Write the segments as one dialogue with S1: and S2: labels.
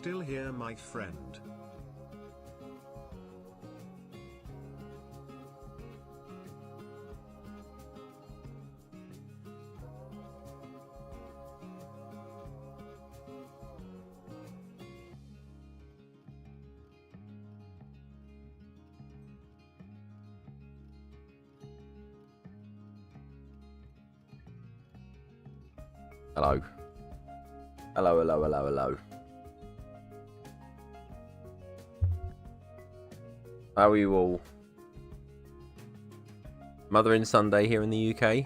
S1: still here, my friend?
S2: Hello. Hello, hello, hello, hello. How are you all? Mothering Sunday here in the UK.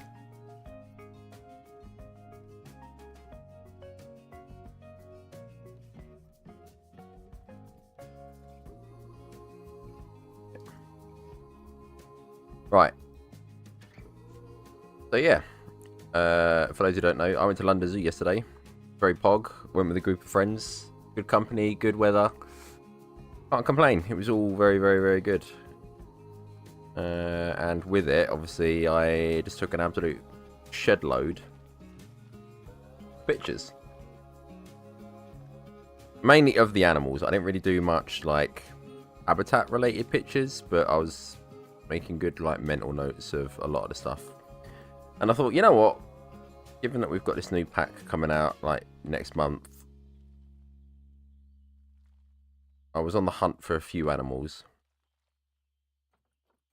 S2: Right. So yeah. For those who don't know, I went to London Zoo yesterday. Very pog. Went with a group of friends. Good company, good weather. Can't complain. It was all very, very, very good. And with it, obviously, I just took an absolute shed load of pictures. Mainly of the animals. I didn't really do much like habitat related pictures, but I was making good like mental notes of a lot of the stuff. And I thought, you know what? Given that we've got this new pack coming out like next month, I was on the hunt for a few animals.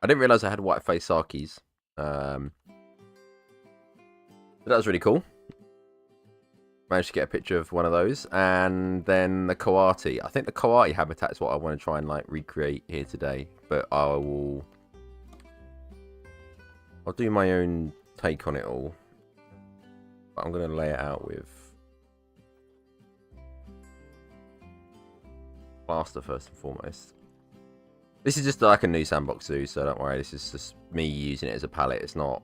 S2: I didn't realise I had white-faced Sarkies. But that was really cool. Managed to get a picture of one of those. And then the Coati. I think the Coati habitat is what I want to try and like recreate here today. But I'll do my own take on it all. But I'm going to lay it out with plaster first and foremost. This is just like a new sandbox zoo, so don't worry. This is just me using it as a palette. It's not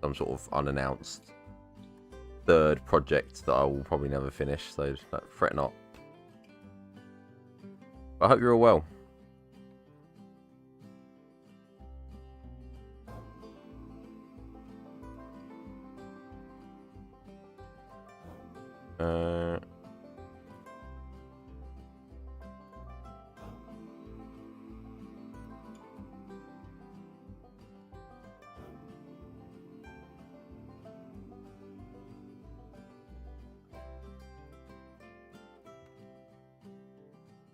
S2: some sort of unannounced third project that I will probably never finish, so fret not. I hope you're all well.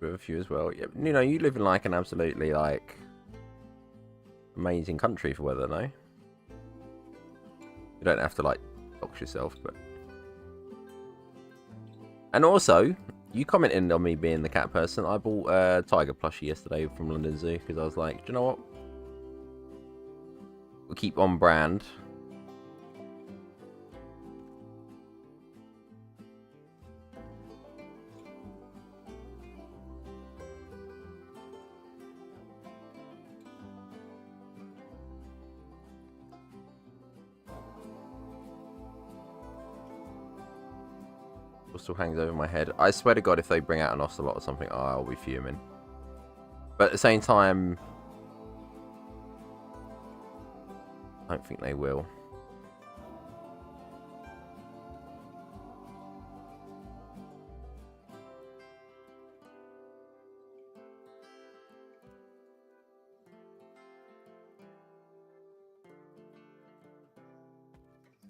S2: With a few as well. Yeah, you know, you live in like an absolutely like amazing country for weather, no? You don't have to like dox yourself, but. And also, you commented on me being the cat person. I bought a tiger plushie yesterday from London Zoo because I was like, do you know what? We'll keep on brand. Still hangs over my head. I swear to God, if they bring out an ocelot or something, I'll be fuming. But at the same time, I don't think they will.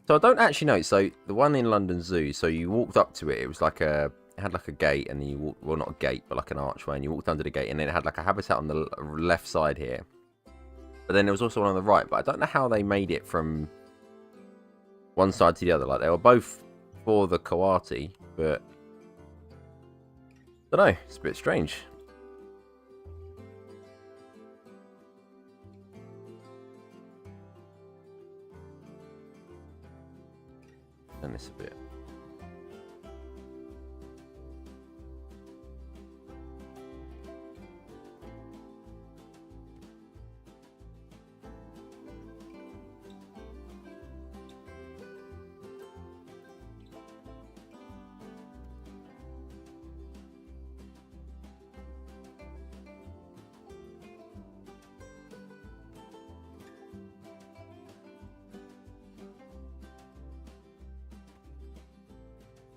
S2: So I don't actually know. So the one in London Zoo, so you walked up to it, it was like it had like a gate, and then you walked, well, not a gate, but like an archway, and you walked under the gate, and then it had like a habitat on the left side here. But then there was also one on the right, but I don't know how they made it from one side to the other. Like they were both for the Coati, but I don't know, it's a bit strange. And this a bit.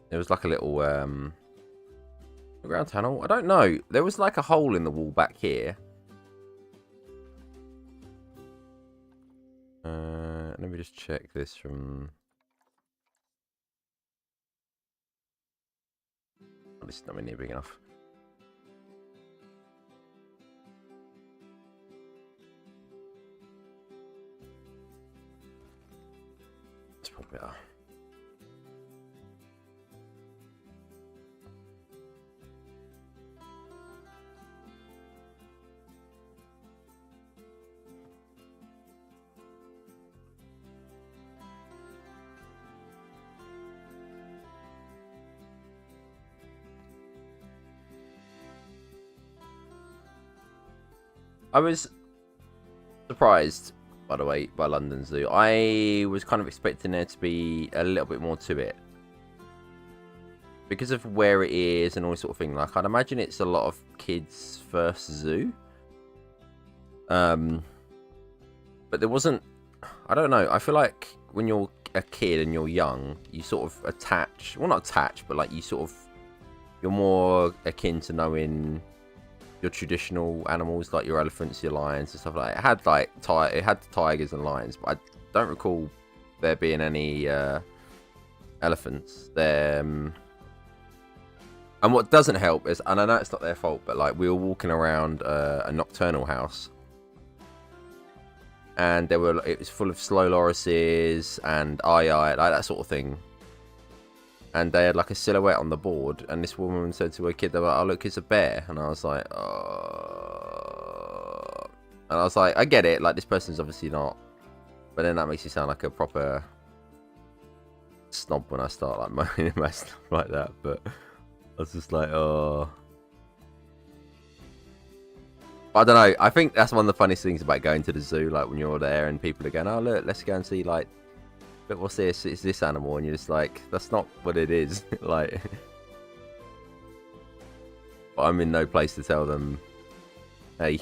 S2: There was like a little Ground tunnel? I don't know. There was like a hole in the wall back here. Let me just check this from... Oh, this is not near big enough. It's probably better. I was surprised, by the way, by London Zoo. I was kind of expecting there to be a little bit more to it. Because of where it is and all this sort of thing. Like, I'd imagine it's a lot of kids' first zoo. But there wasn't... I don't know. I feel like when you're a kid and you're young, you sort of attach... Well, not attach, but like you sort of... You're more akin to knowing... your traditional animals like your elephants, your lions and stuff like that. It had like it had tigers and lions, but I don't recall there being any elephants there. And what doesn't help is, and I know it's not their fault, but like we were walking around a nocturnal house, and it was full of slow lorises and like that sort of thing. And they had like a silhouette on the board, and this woman said to her kid, "Oh, look, it's a bear." And I was like, "Oh," and I was like, "I get it. Like this person's obviously not," but then that makes you sound like a proper snob when I start like moaning about stuff like that. But I was just like, "Oh." I don't know. I think that's one of the funniest things about going to the zoo. Like when you're there and people are going, "Oh, look, let's go and see like." But what's this? It's this animal, and you're just like, that's not what it is. Like, but I'm in no place to tell them, hey,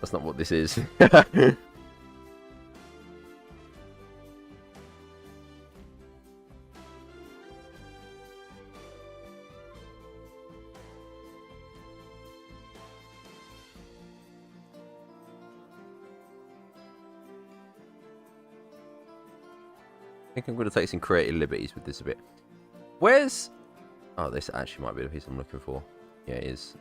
S2: that's not what this is. I think I'm going to take some creative liberties with this a bit. Where's... Oh, this actually might be the piece I'm looking for. Yeah, it is.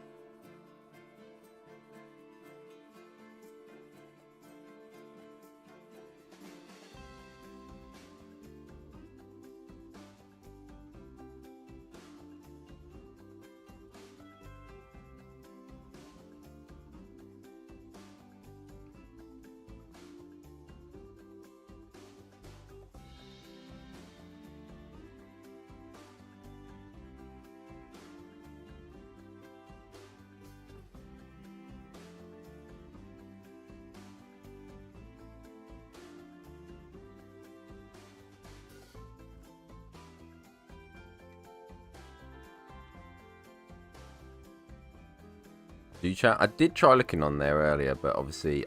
S2: Do you chat? I did try looking on there earlier, but obviously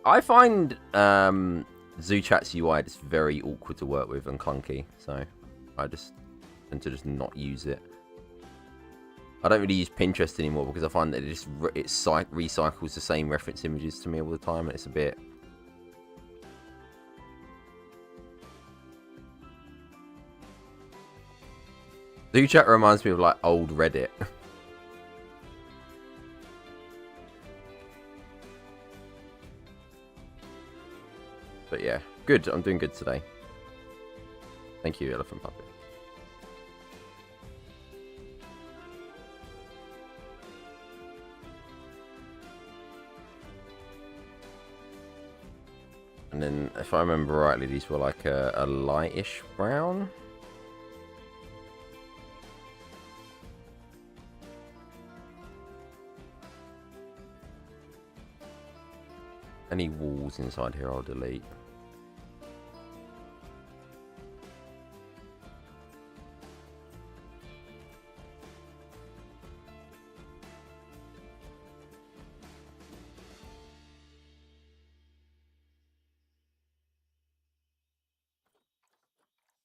S2: I find Zoo Chat's UI just very awkward to work with and clunky, so I just tend to just not use it. I don't really use Pinterest anymore because I find that it recycles the same reference images to me all the time, and it's a bit... Zoo Chat reminds me of like old Reddit. But yeah, good. I'm doing good today. Thank you, Elephant Puppet. And then, if I remember rightly, these were like a lightish brown. Any walls inside here I'll delete.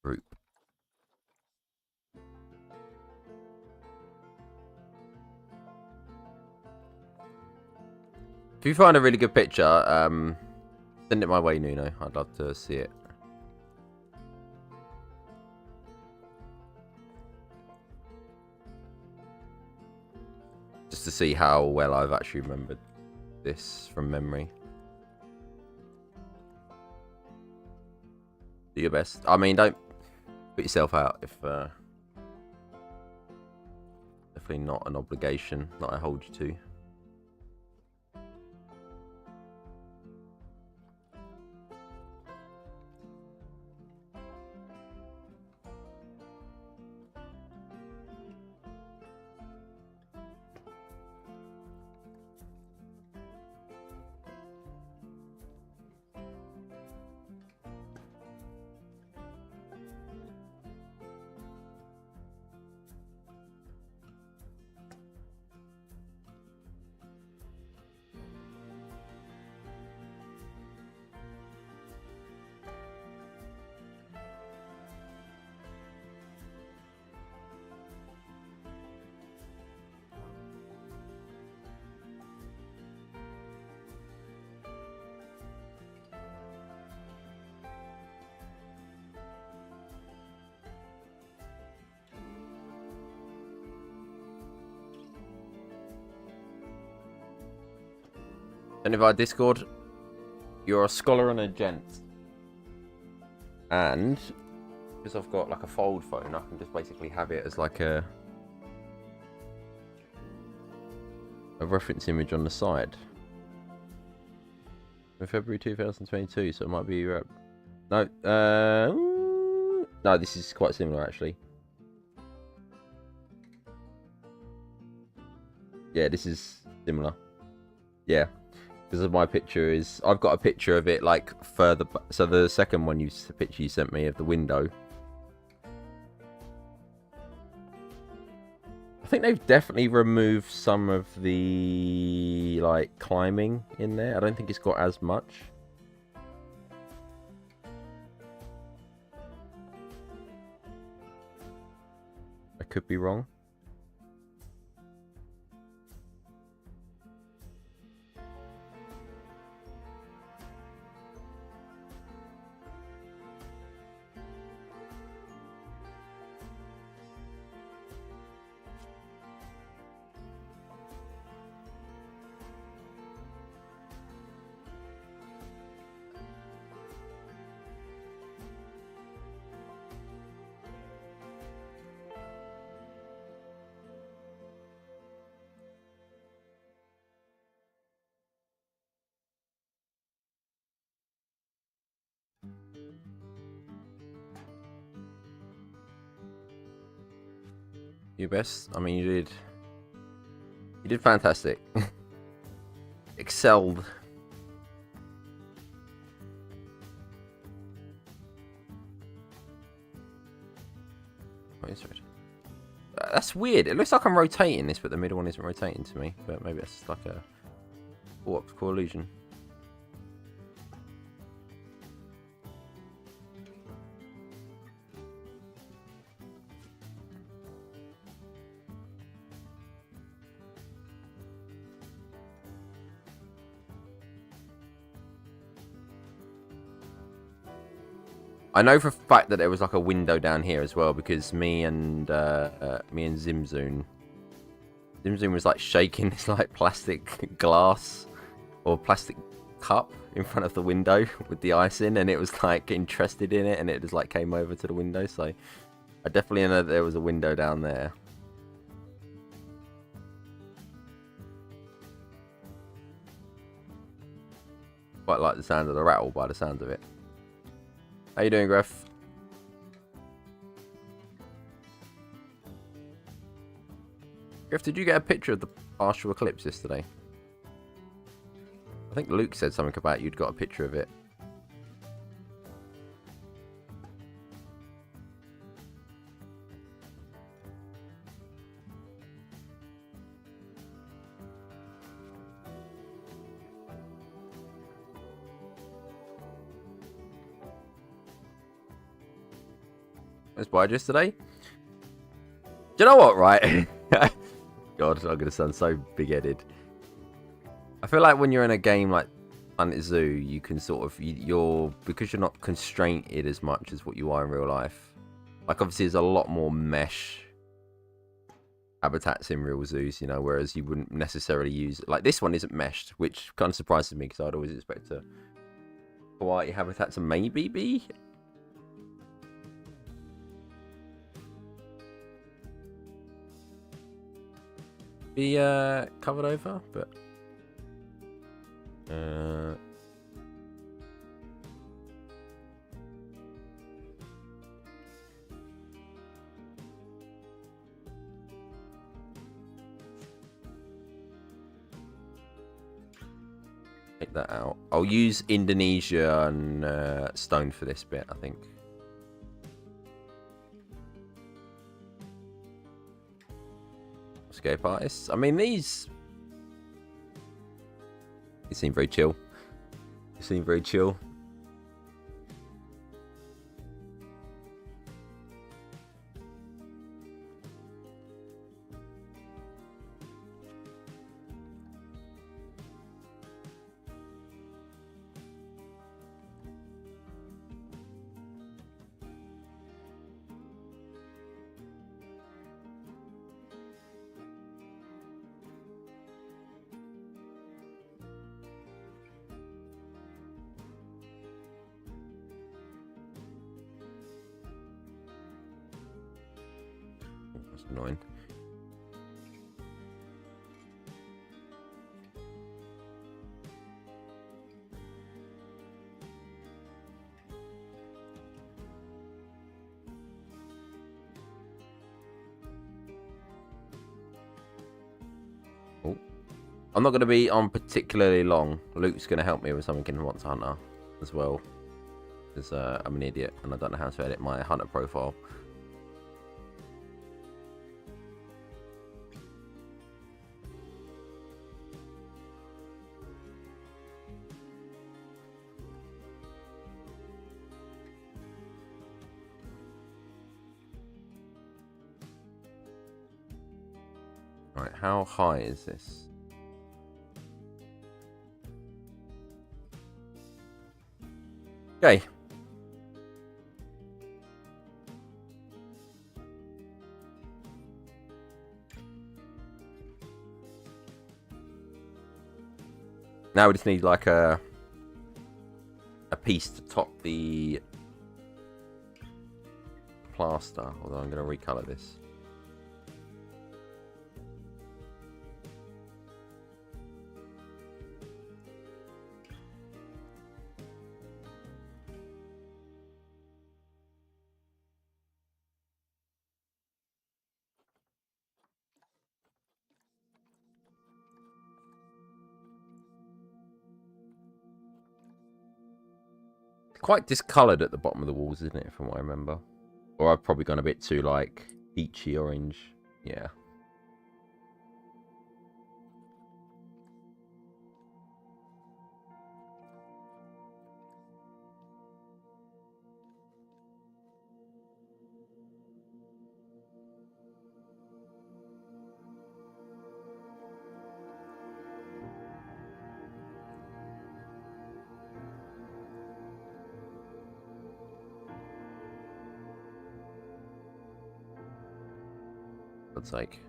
S2: Group. If you find a really good picture, send it my way, Nuno. I'd love to see it. Just to see how well I've actually remembered this from memory. Do your best. I mean, don't put yourself out if... definitely not an obligation that I hold you to. And if I Discord, you're a scholar and a gent. And because I've got like a fold phone, I can just basically have it as like a reference image on the side. In February 2022, so it might be no, no, this is quite similar actually. Yeah, this is similar. Yeah. Because my picture is, I've got a picture of it like further, so the second one the picture you sent me of the window. I think they've definitely removed some of the like climbing in there. I don't think it's got as much. I could be wrong. Your best. I mean, you did fantastic. Excelled. What is it? That's weird. It looks like I'm rotating this, but the middle one isn't rotating to me. But maybe it's like a optical illusion. I know for a fact that there was like a window down here as well, because me and Zimzoon was like shaking this like plastic glass or plastic cup in front of the window with the ice in, and it was like interested in it, and it just like came over to the window. So I definitely know that there was a window down there. Quite like the sound of the rattle by the sound of it. How you doing, Griff? Griff, did you get a picture of the partial eclipse yesterday? I think Luke said something about you'd got a picture of it. Was by yesterday. Do you know what, right? God, I'm going to sound so big-headed. I feel like when you're in a game like Planet Zoo, you can sort of you're because you're not constrained as much as what you are in real life. Like obviously, there's a lot more mesh habitats in real zoos, you know, whereas you wouldn't necessarily use like this one isn't meshed, which kind of surprises me because I'd always expect a Hawaii habitat to maybe be. Covered over, but take that out. I'll use Indonesian stone for this bit, I think. Escape artists. I mean, these seem very chill. They seem very chill. Annoying. Oh. I'm not going to be on particularly long. Luke's going to help me with something in Monster Hunter as well. Because I'm an idiot and I don't know how to edit my Hunter profile. Right, how high is this? Okay. Now we just need like a piece to top the plaster, although I'm going to recolor this. Quite discoloured at the bottom of the walls, isn't it, from what I remember? Or I've probably gone a bit too, like, peachy orange. Yeah. God's sake.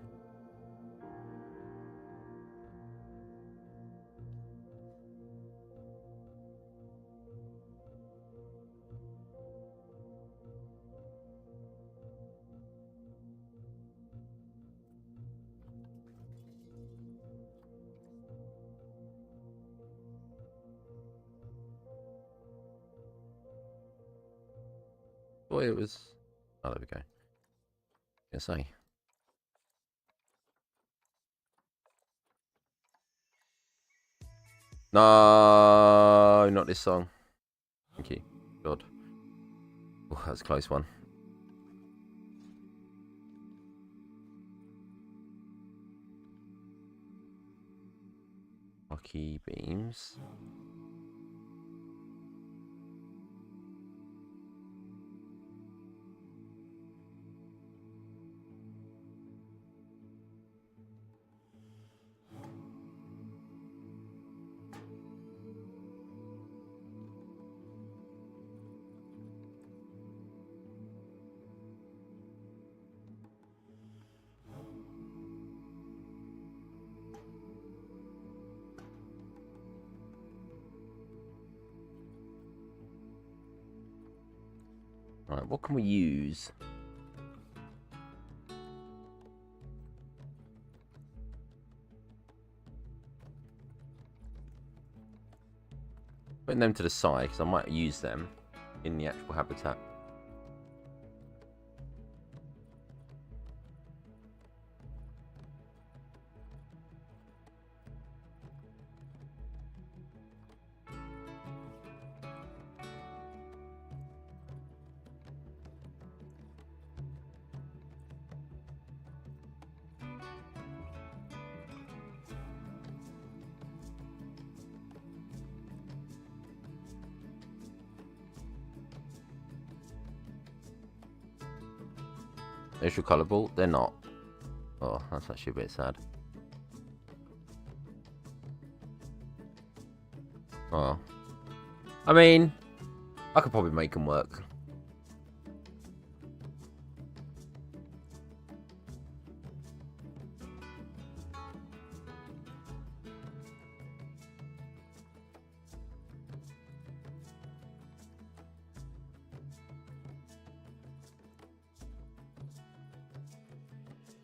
S2: Boy, it was... Oh, there we go. Yes, I. No, not this song. Thank you. God. Oh, that was a close one. Lucky beams. Right, what can we use? Putting them to the side, because I might use them in the actual habitat. They're colourable? They're not. Oh, that's actually a bit sad. Oh. I mean, I could probably make them work.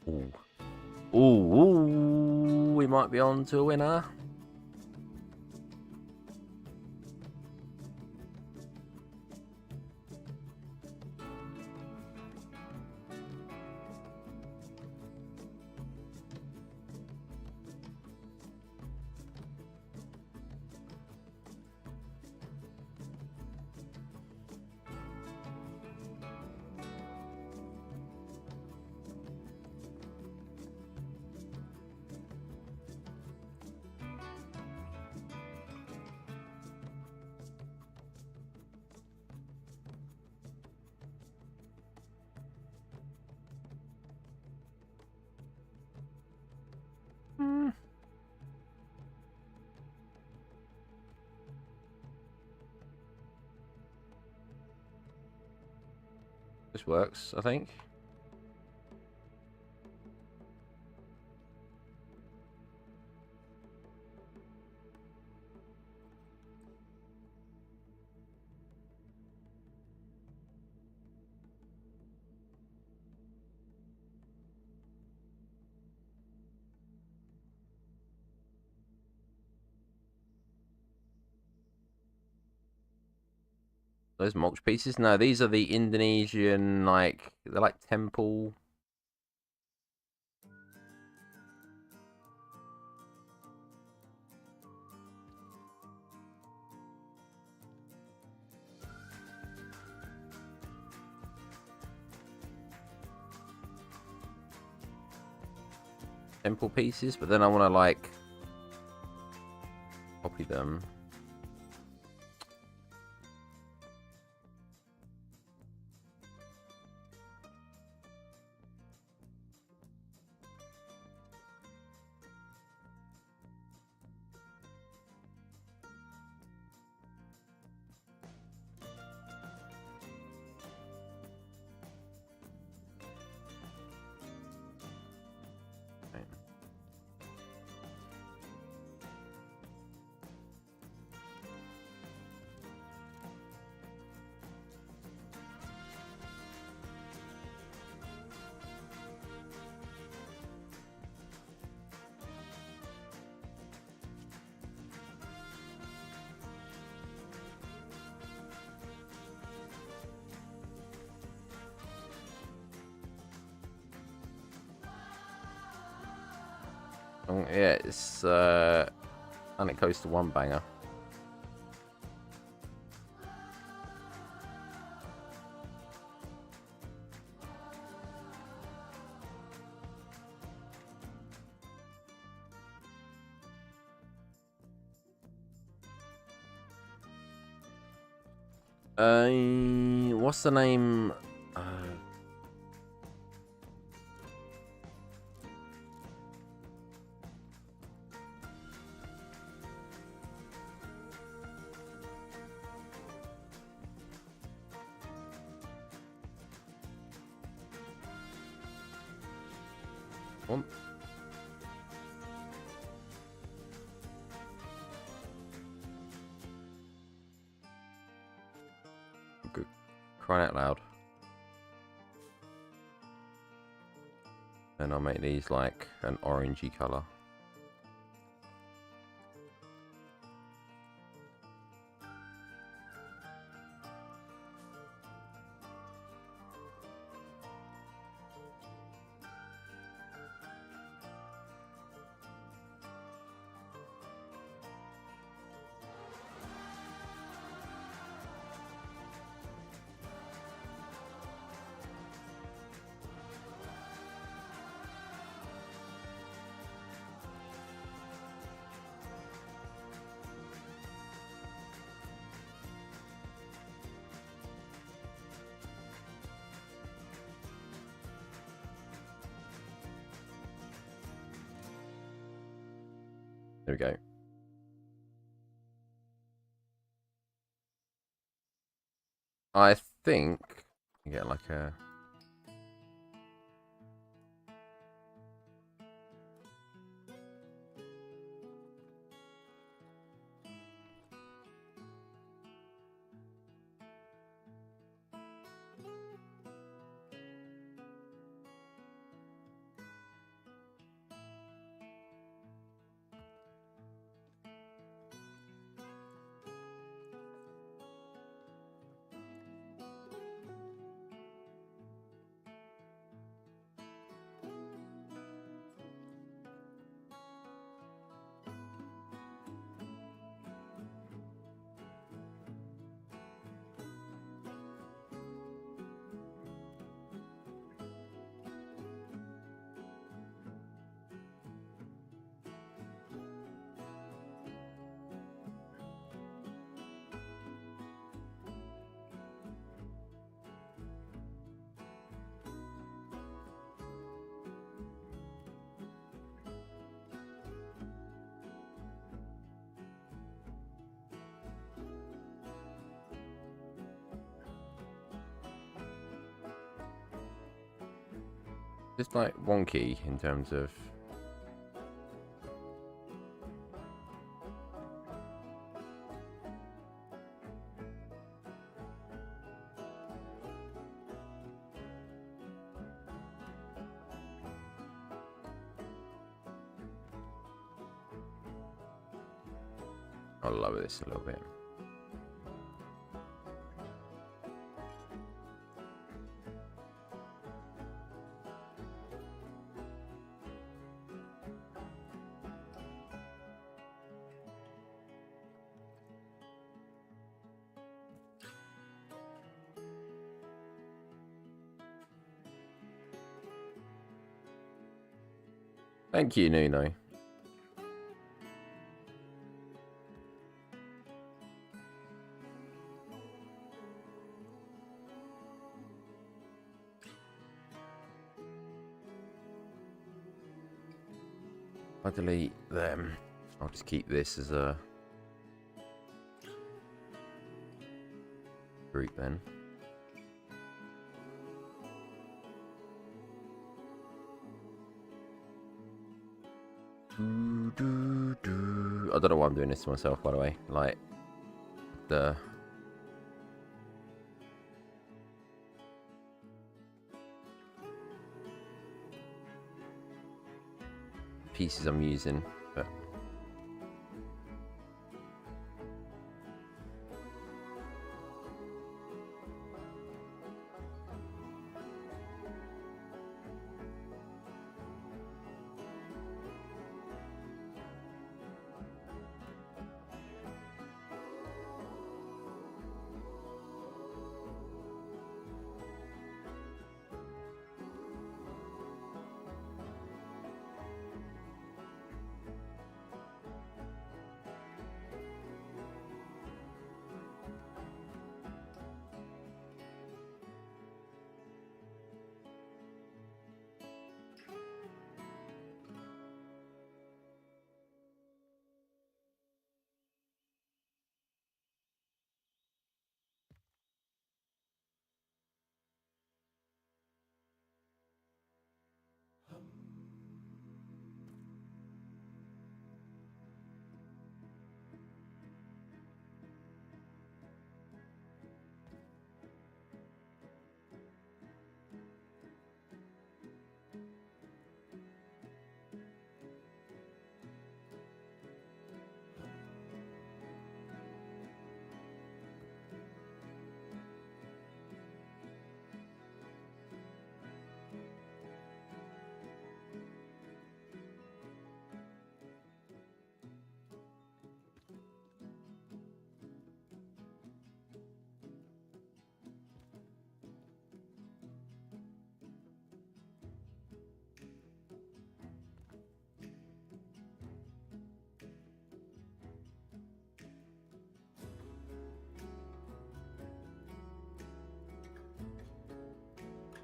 S2: Ooh. Ooh, we might be on to a winner. This works, I think. Those mulch pieces? No, these are the Indonesian, like, they're like temple. Temple pieces, but then I want to, like, copy them. Yeah, it's and it goes to one banger. What's the name? One. Good. Crying out loud. And I'll make these like an orangey colour. There we go. I think you get like a... Just like wonky in terms of... I'll lower this a little bit. Thank you, Nuno. I'll delete them. I'll just keep this as a group then. I don't know why I'm doing this to myself, by the way. Like, the... pieces I'm using, but...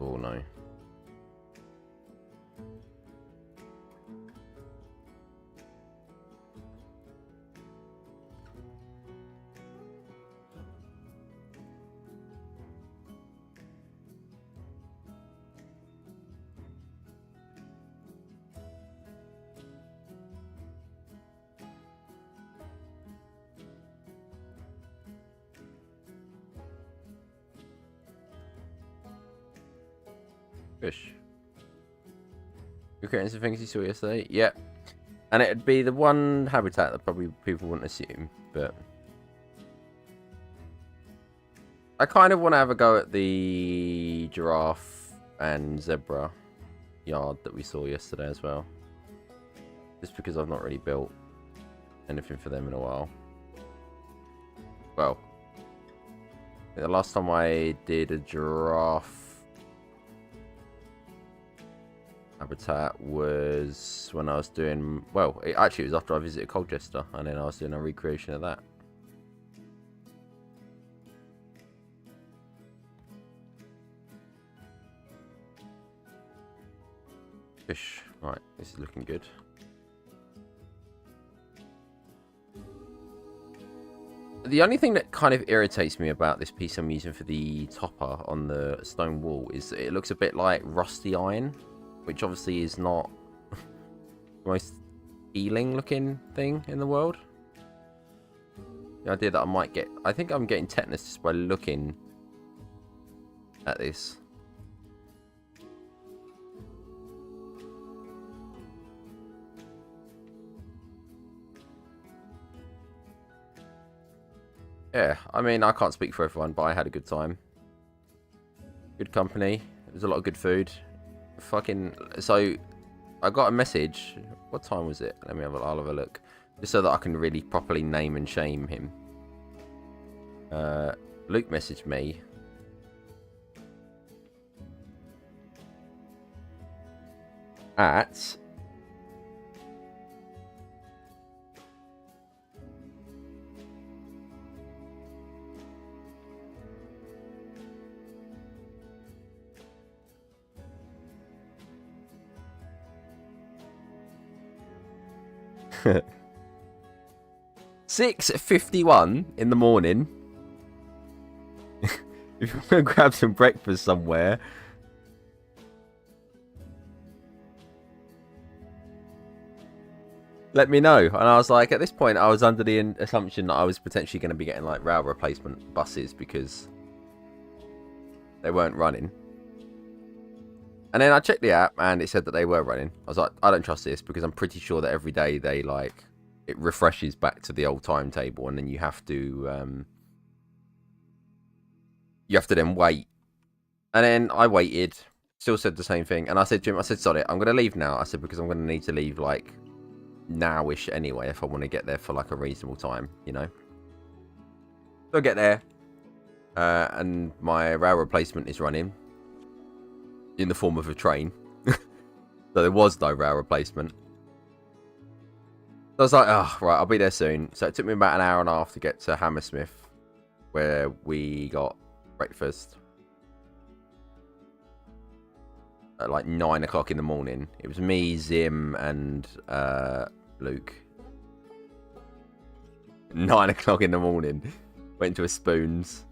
S2: Oh no. Fish. You're creating some things you saw yesterday? Yeah. And it'd be the one habitat that probably people wouldn't assume, but I kind of want to have a go at the giraffe and zebra yard that we saw yesterday as well. Just because I've not really built anything for them in a while. Well, the last time I did a giraffe habitat was when I was doing, well, it actually was after I visited Colchester, and then I was doing a recreation of that. Fish. Right, this is looking good. The only thing that kind of irritates me about this piece I'm using for the topper on the stone wall is that it looks a bit like rusty iron, which obviously is not the most healing looking thing in the world. The idea that I might get, I think I'm getting tetanus just by looking at this. Yeah, I mean, I can't speak for everyone, but I had a good time. Good company. There was a lot of good food. Fucking, so I got a message. What time was it? I'll have a look, just so that I can really properly name and shame him. Luke messaged me at 6:51 in the morning. If you want to grab some breakfast somewhere, let me know. And I was like, at this point, I was under the assumption that I was potentially going to be getting like rail replacement buses because they weren't running. And then I checked the app and it said that they were running. I was like, I don't trust this because I'm pretty sure that every day they like it refreshes back to the old timetable, and then you have to then wait. And then I waited, still said the same thing, and I said to him, I said, sorry, I'm gonna leave now. I said, because I'm gonna need to leave like nowish anyway if I want to get there for like a reasonable time, you know. So I get there, and my rail replacement is running in the form of a train. So there was no rail replacement. So I was like, oh, right, I'll be there soon. So it took me about an hour and a half to get to Hammersmith, where we got breakfast at like 9 o'clock in the morning. It was me, Zim, and Luke. 9 o'clock in the morning. Went to a Spoons.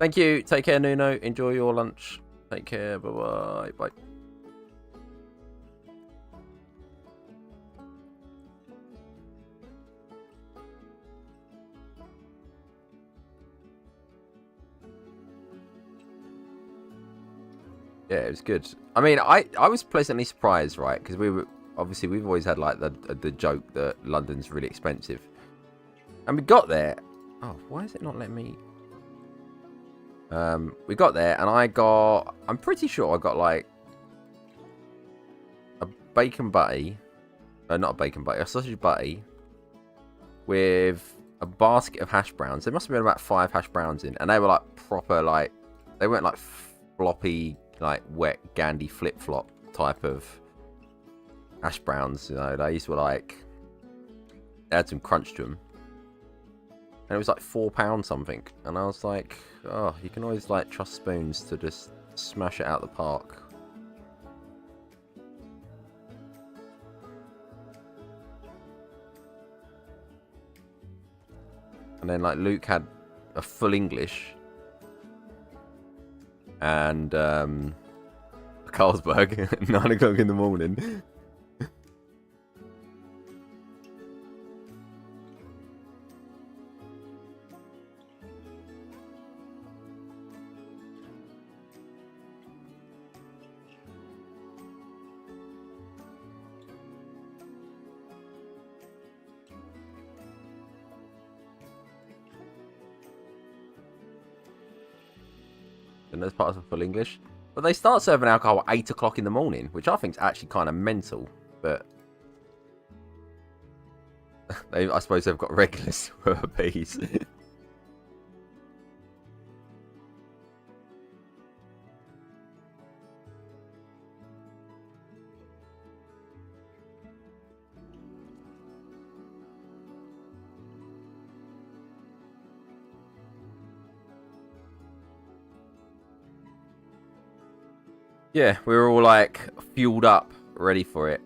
S2: Thank you. Take care, Nuno. Enjoy your lunch. Take care. Bye-bye. Bye. Yeah, it was good. I mean, I was pleasantly surprised, right? Because we've always had like the joke that London's really expensive, and we got there. Oh, why is it not letting me? We got there, and I'm pretty sure I got like a bacon butty, not a bacon butty, a sausage butty with a basket of hash browns. There must have been about 5 hash browns in, and they were like proper, like they weren't like floppy, like wet Gandhi flip flop type of hash browns. You know, these were like, they had some crunch to them. and it was like £4 something. And I was like, oh, you can always like trust spoons to just smash it out the park. And then like Luke had a full English and Carlsberg at 9 o'clock in the morning. And there's parts of full English. But they start serving alcohol at 8 o'clock in the morning, which I think is actually kind of mental. But I suppose they've got regulars for a piece. Yeah, we were all like fueled up, ready for it.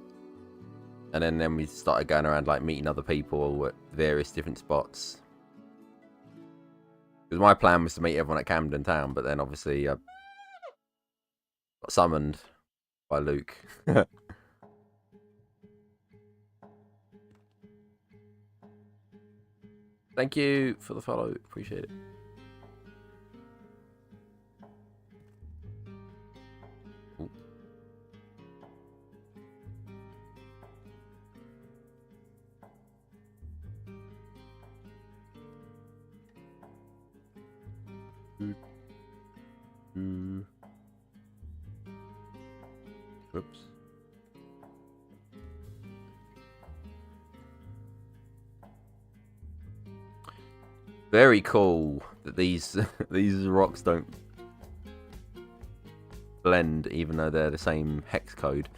S2: And then we started going around like meeting other people at various different spots. Because my plan was to meet everyone at Camden Town, but then obviously I got summoned by Luke. Thank you for the follow, appreciate it. Oops. Very cool that these these rocks don't blend, even though they're the same hex code.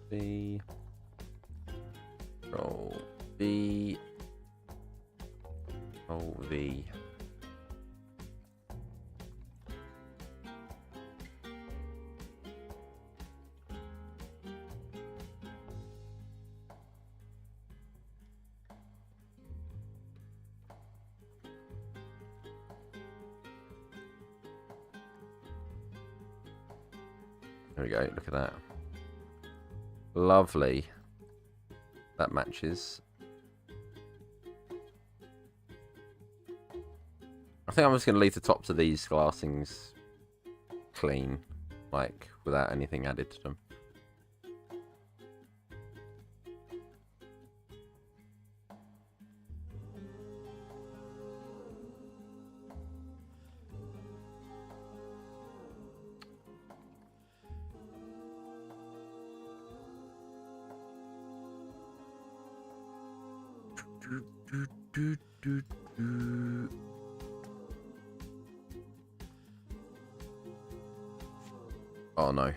S2: B. Roll B. Roll V. There we go, look at that. Lovely. That matches. I think I'm just going to leave the tops of these glassings clean, like without anything added to them. Oh no.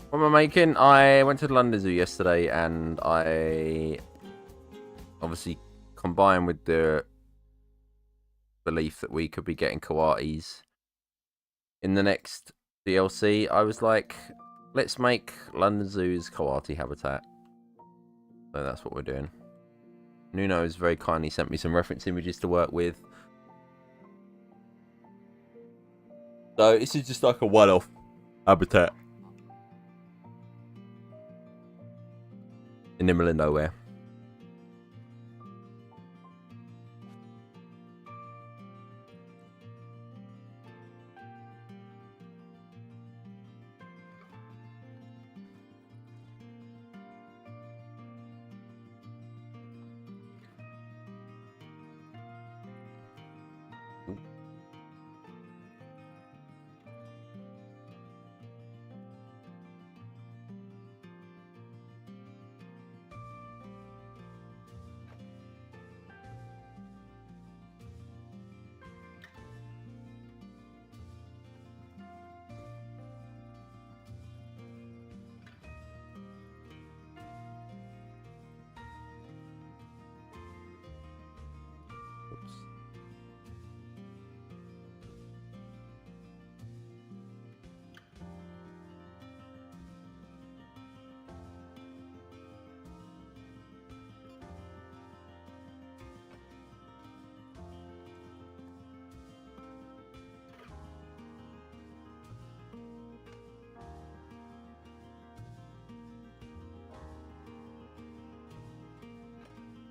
S2: What am I making? I went to the London Zoo yesterday and I obviously combined with the belief that we could be getting Coatis in the next DLC. I was like, let's make London Zoo's Coati habitat. So that's what we're doing. Nuno has very kindly sent me some reference images to work with. So this is just like a one-off habitat. In the middle of nowhere.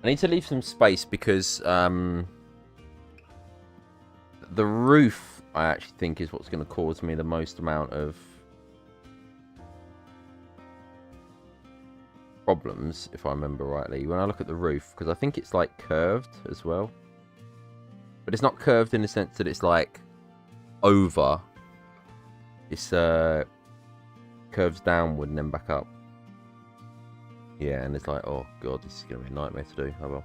S2: I need to leave some space because the roof, I actually think, is what's going to cause me the most amount of problems, if I remember rightly. When I look at the roof, because I think it's like curved as well. But it's not curved in the sense that it's like over. It's curves downward and then back up. Yeah, and it's like, oh god, this is going to be a nightmare to do. Oh well.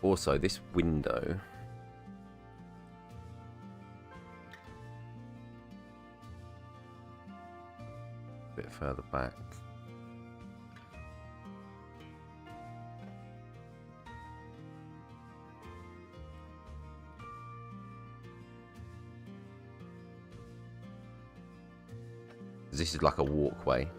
S2: Also, this window... a bit further back. This is like a walkway.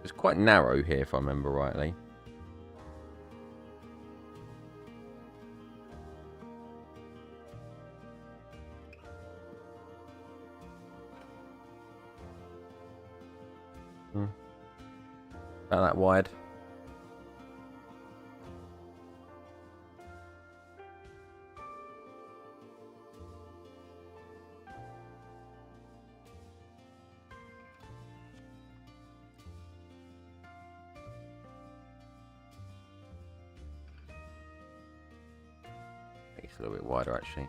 S2: It's quite narrow here, if I remember rightly. About that wide. It's a little bit wider, actually.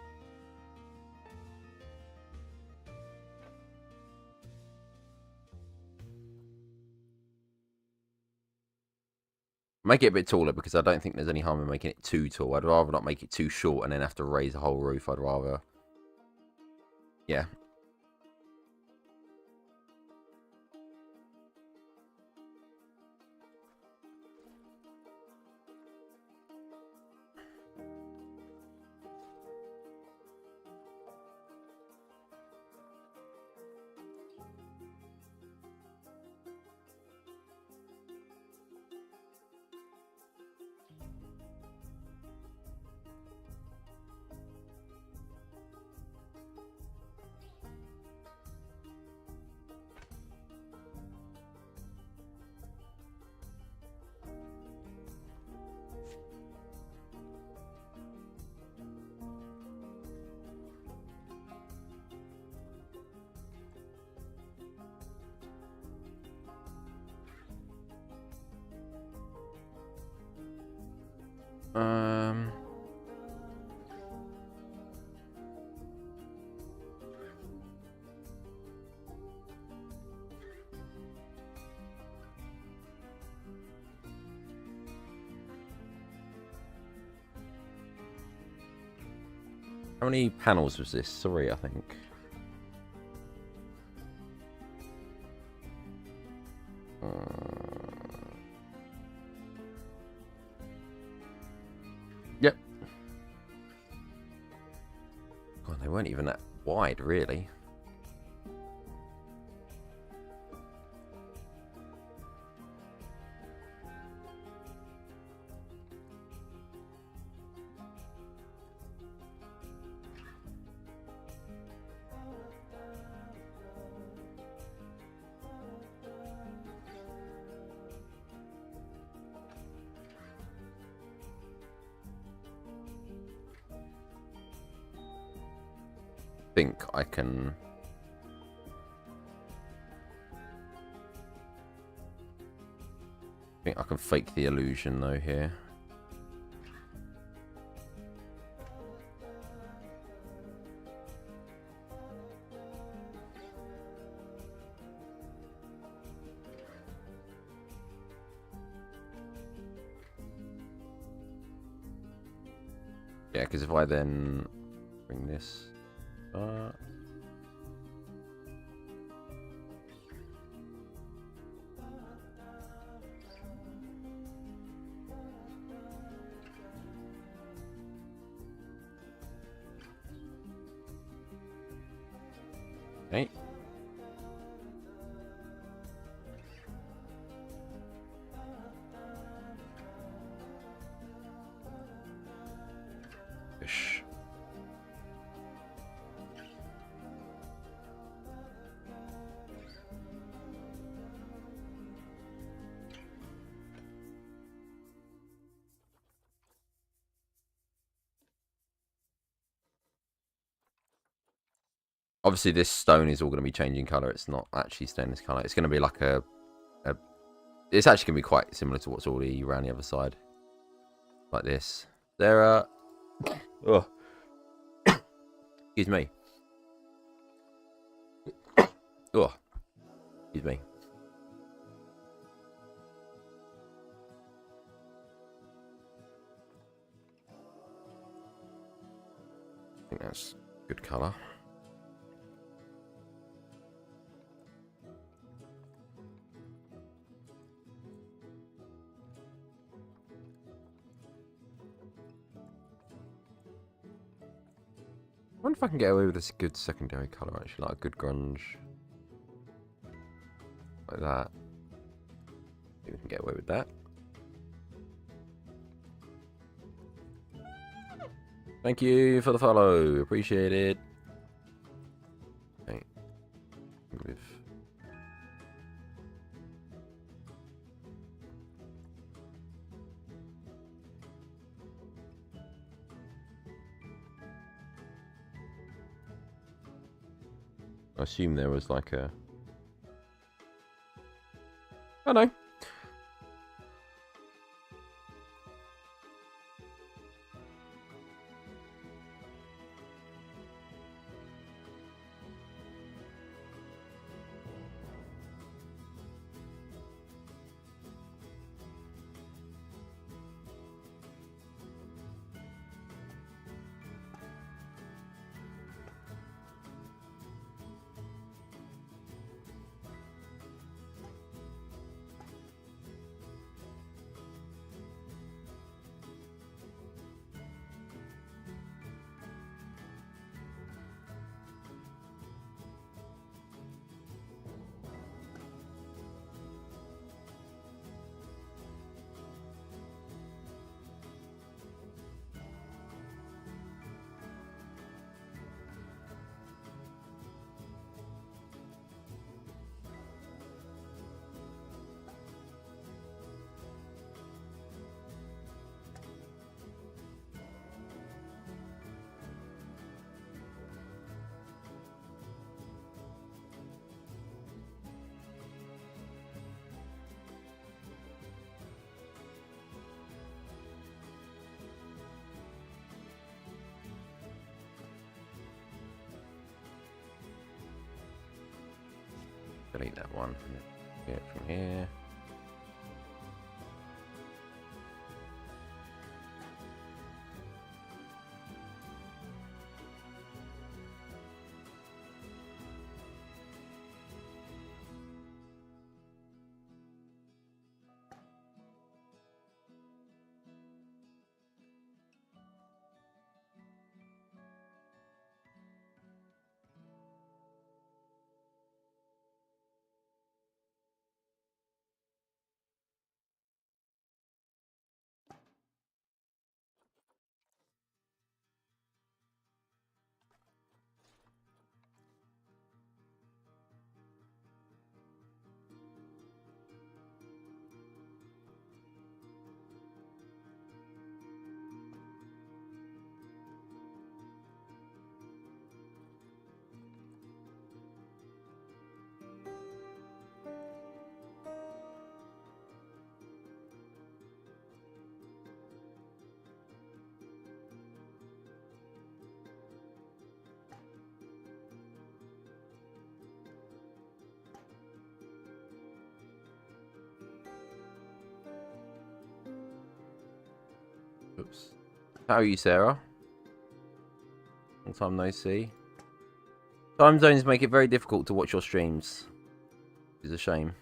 S2: Make it a bit taller because I don't think there's any harm in making it too tall. I'd rather not make it too short and then have to raise the whole roof. I'd rather... yeah. How many panels was this? 3, I think. Yep. God, they weren't even that wide, really. Think I can... I think I can fake the illusion though here. Yeah, because if I then bring this Okay. Fish. Obviously, this stone is all going to be changing colour. It's not actually staying this colour. It's going to be like a... It's actually going to be quite similar to what's already around the other side. Like this. There are... Oh. Excuse me. Oh. Excuse me. I think that's good colour. I wonder if I can get away with this good secondary colour, actually, like a good grunge. Like that. Maybe we can get away with that. Thank you for the follow. Appreciate it. Okay. With... I assume there was like a... Oh no. Delete that one. Get it from here. Oops. How are you, Sarah? Long time no see. Time zones make it very difficult to watch your streams. It's a shame.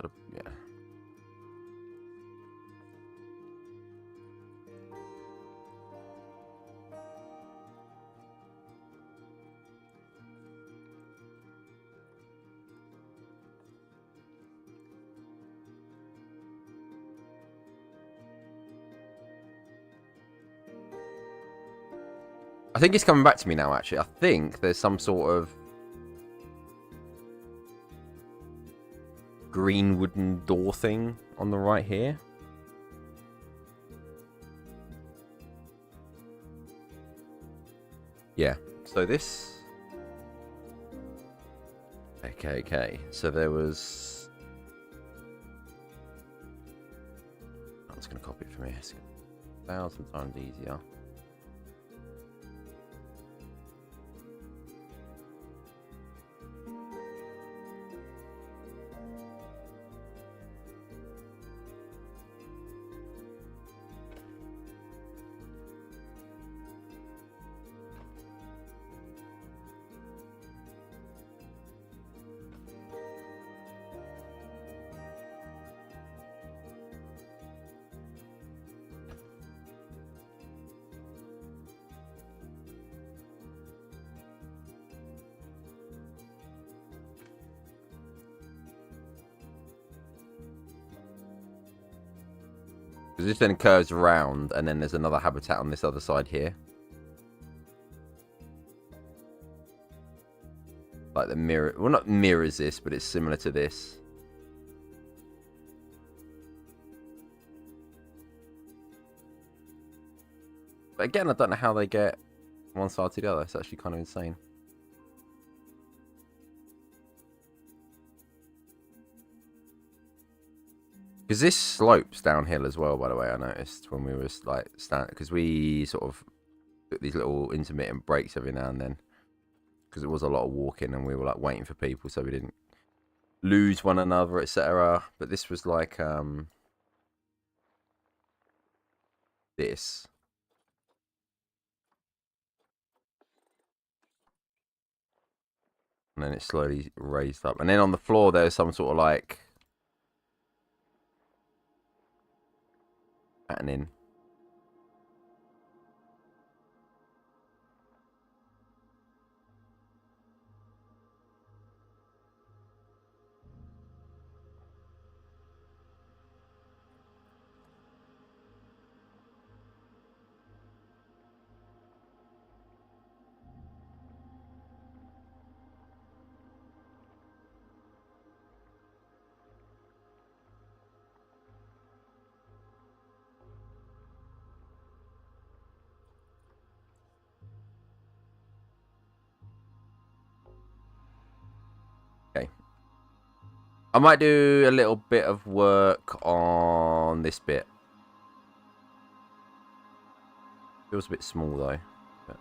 S2: Yeah. I think it's coming back to me now, actually. I think there's some sort of green wooden door thing on the right here. Yeah. So this... Okay. So there was... I'm just going to copy it from here. It's 1,000 times easier. Because this then curves around, and then there's another habitat on this other side here. Like the mirror... Well, not mirrors this, but it's similar to this. But again, I don't know how they get one side to the other. It's actually kind of insane. Because this slopes downhill as well, by the way, I noticed when we were like standing, because we sort of took these little intermittent breaks every now and then, because it was a lot of walking and we were like waiting for people so we didn't lose one another, etc. But this was like this. And then it slowly raised up. And then on the floor there's some sort of like patterning. Okay. I might do a little bit of work on this bit. Feels a bit small though. But...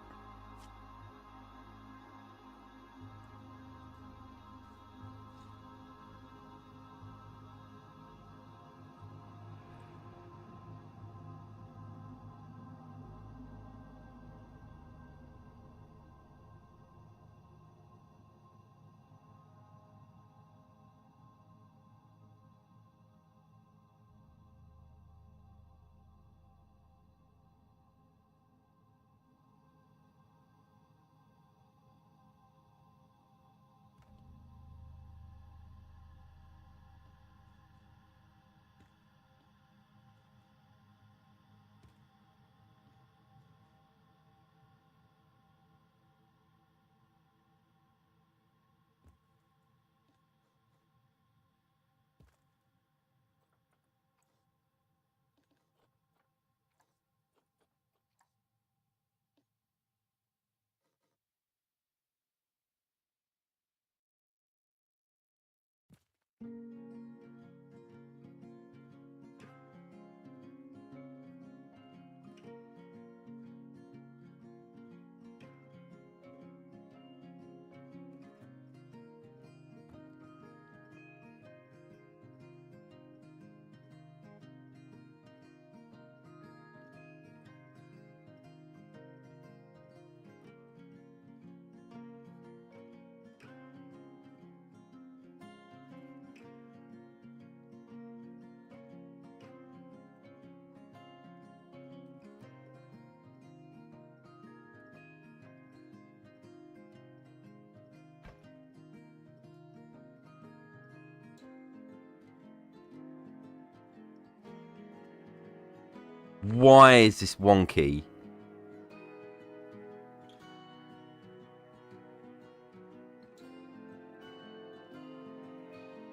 S2: Why is this wonky?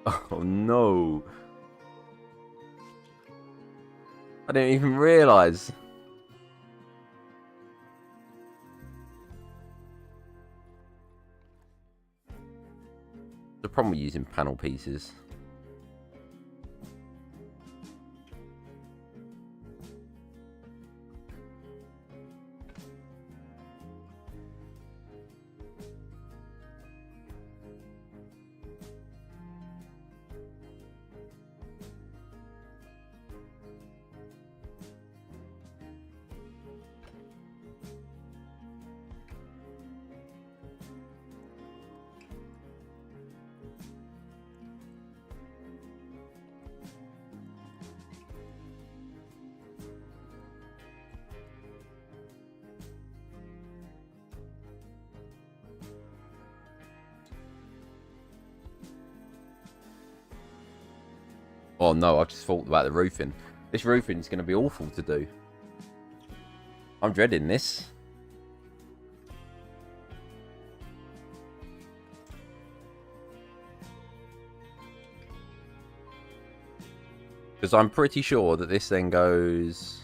S2: Oh no. I didn't even realise. The problem with using panel pieces. Oh no, I've just thought about the roofing. This roofing is going to be awful to do. I'm dreading this. Because I'm pretty sure that this then goes...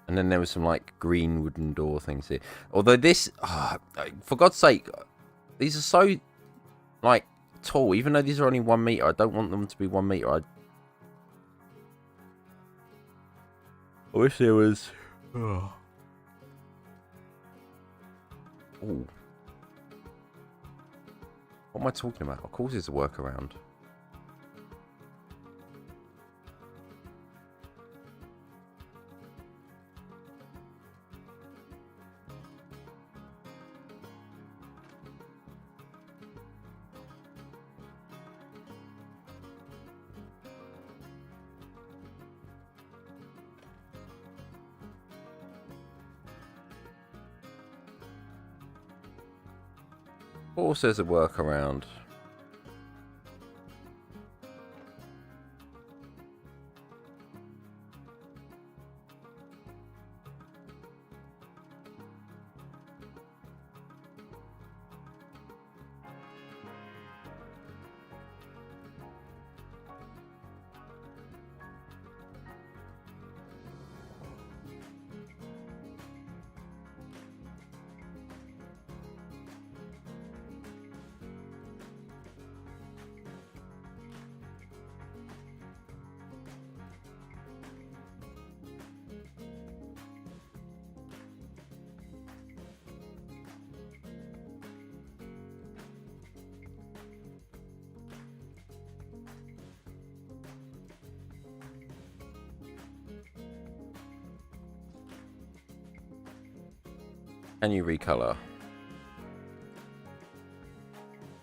S2: And then there was some like green wooden door things here. Although this, for God's sake, these are so like tall. Even though these are only 1 meter, I don't want them to be 1 meter. I wish there was. Oh. Ooh. What am I talking about? Of course, it's a workaround. Of course, there's a workaround. Can you recolor?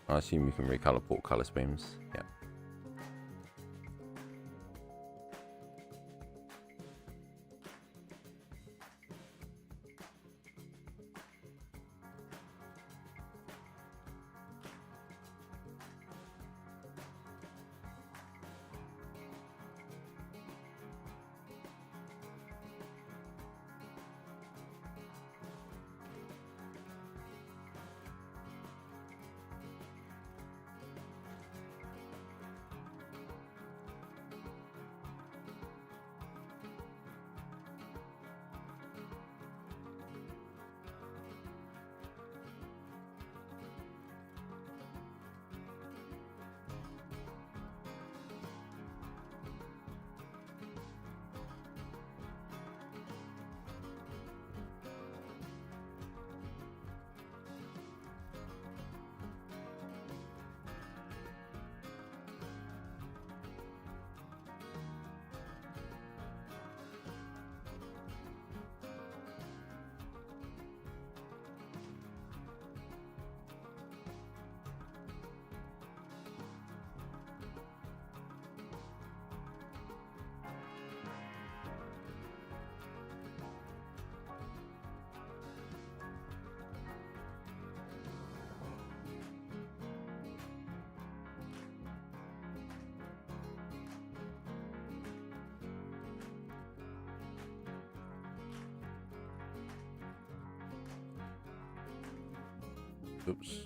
S2: I assume you can recolor portcullis beams. Yeah. Oops.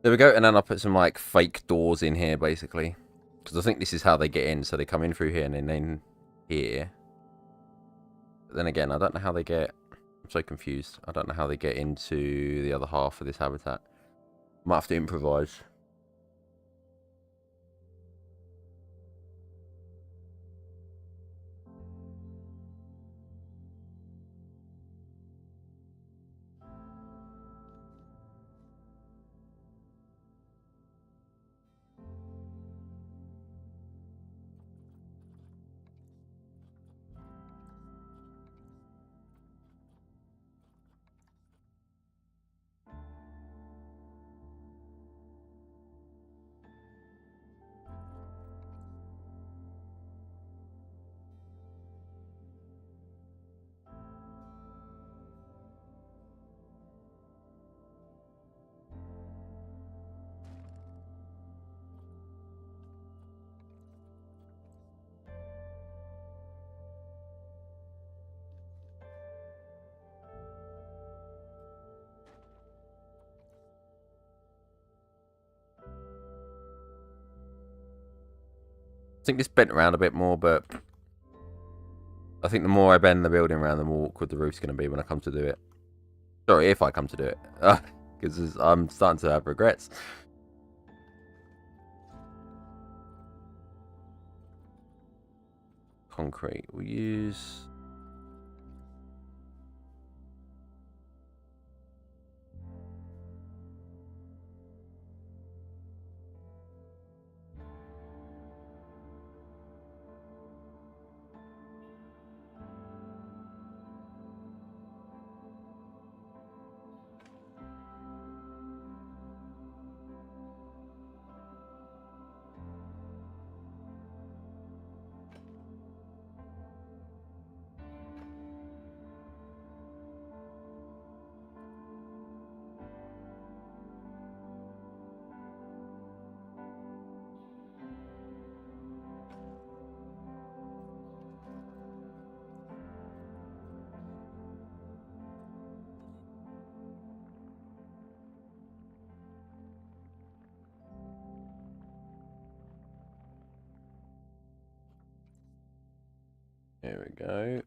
S2: There we go, and then I'll put some like fake doors in here basically, because I think this is how they get in. So they come in through here and then in here. But then again, I don't know how they get. I'm so confused. I don't know how they get into the other half of this habitat. Might have to improvise. I think this bent around a bit more, but I think the more I bend the building around, the more awkward the roof's going to be when I come to do it. Sorry, if I come to do it. Because I'm starting to have regrets. Concrete. We'll use... Here we go.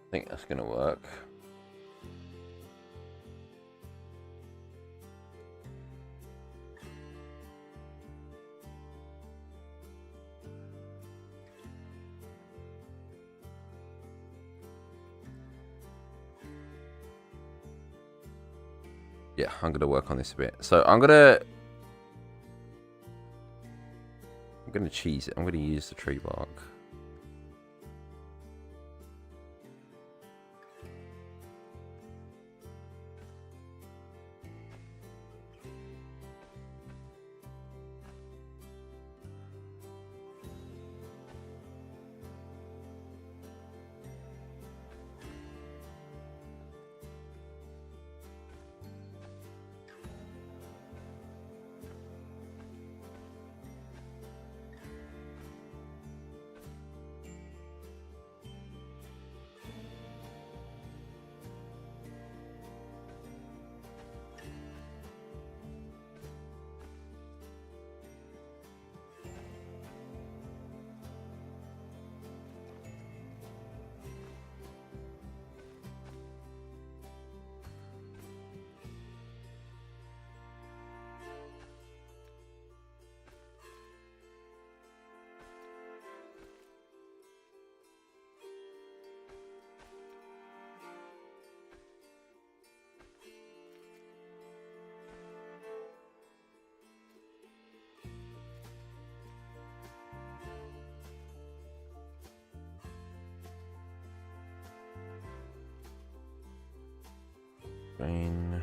S2: I think that's going to work. Yeah, I'm gonna work on this a bit. So I'm gonna cheese it. I'm gonna use the tree bark. Green.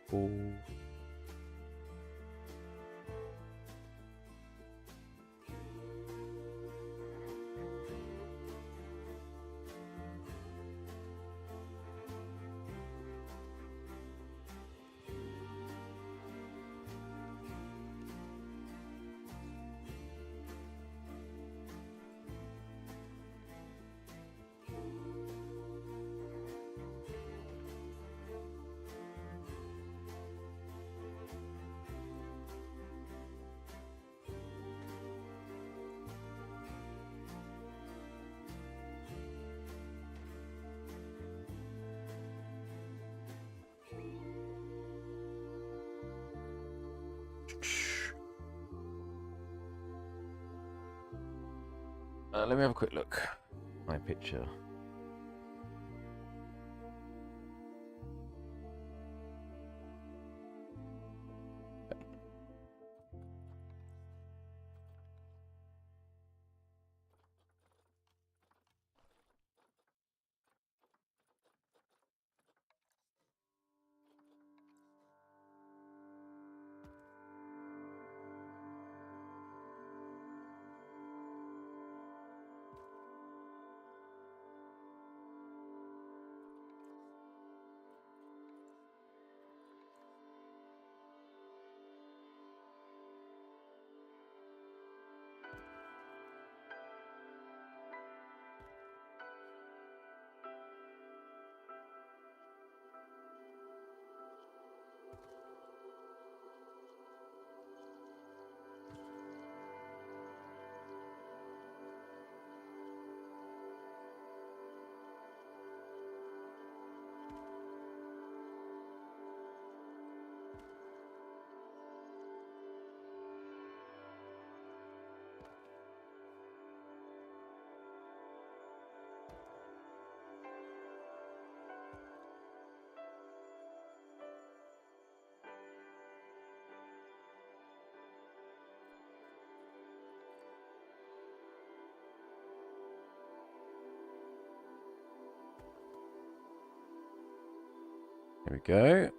S2: Ball. Let me have a quick look. My picture. Here we go.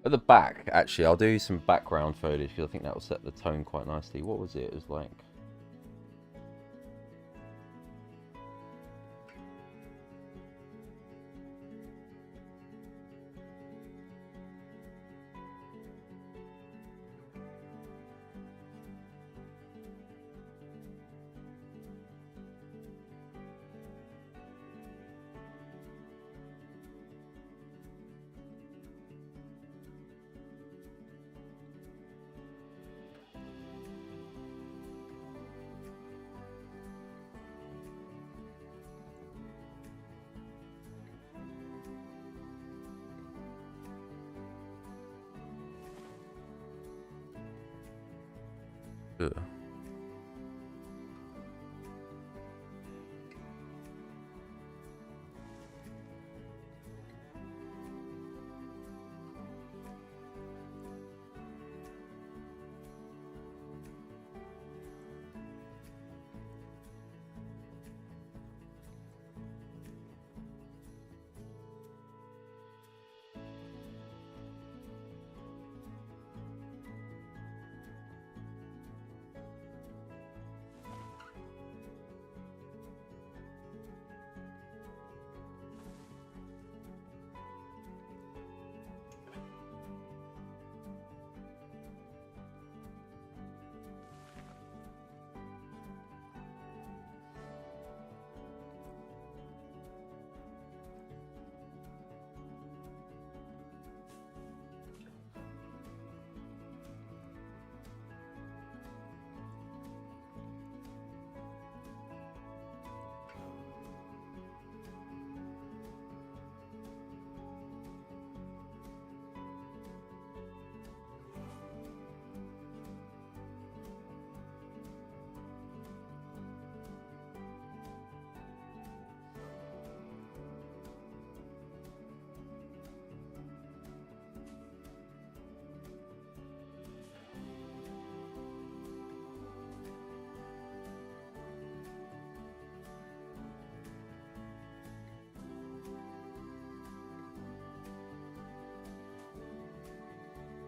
S2: At the back, actually, I'll do some background foliage because I think that will set the tone quite nicely. What was it? It was like... Ugh.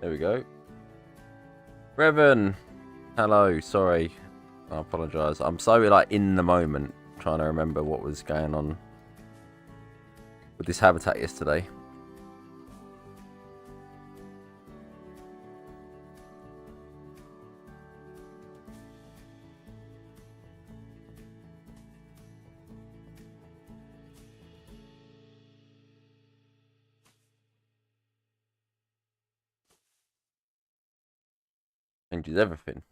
S2: There we go. Revan! Hello, sorry. I apologise. I'm so like in the moment trying to remember what was going on with this habitat yesterday. Changes everything.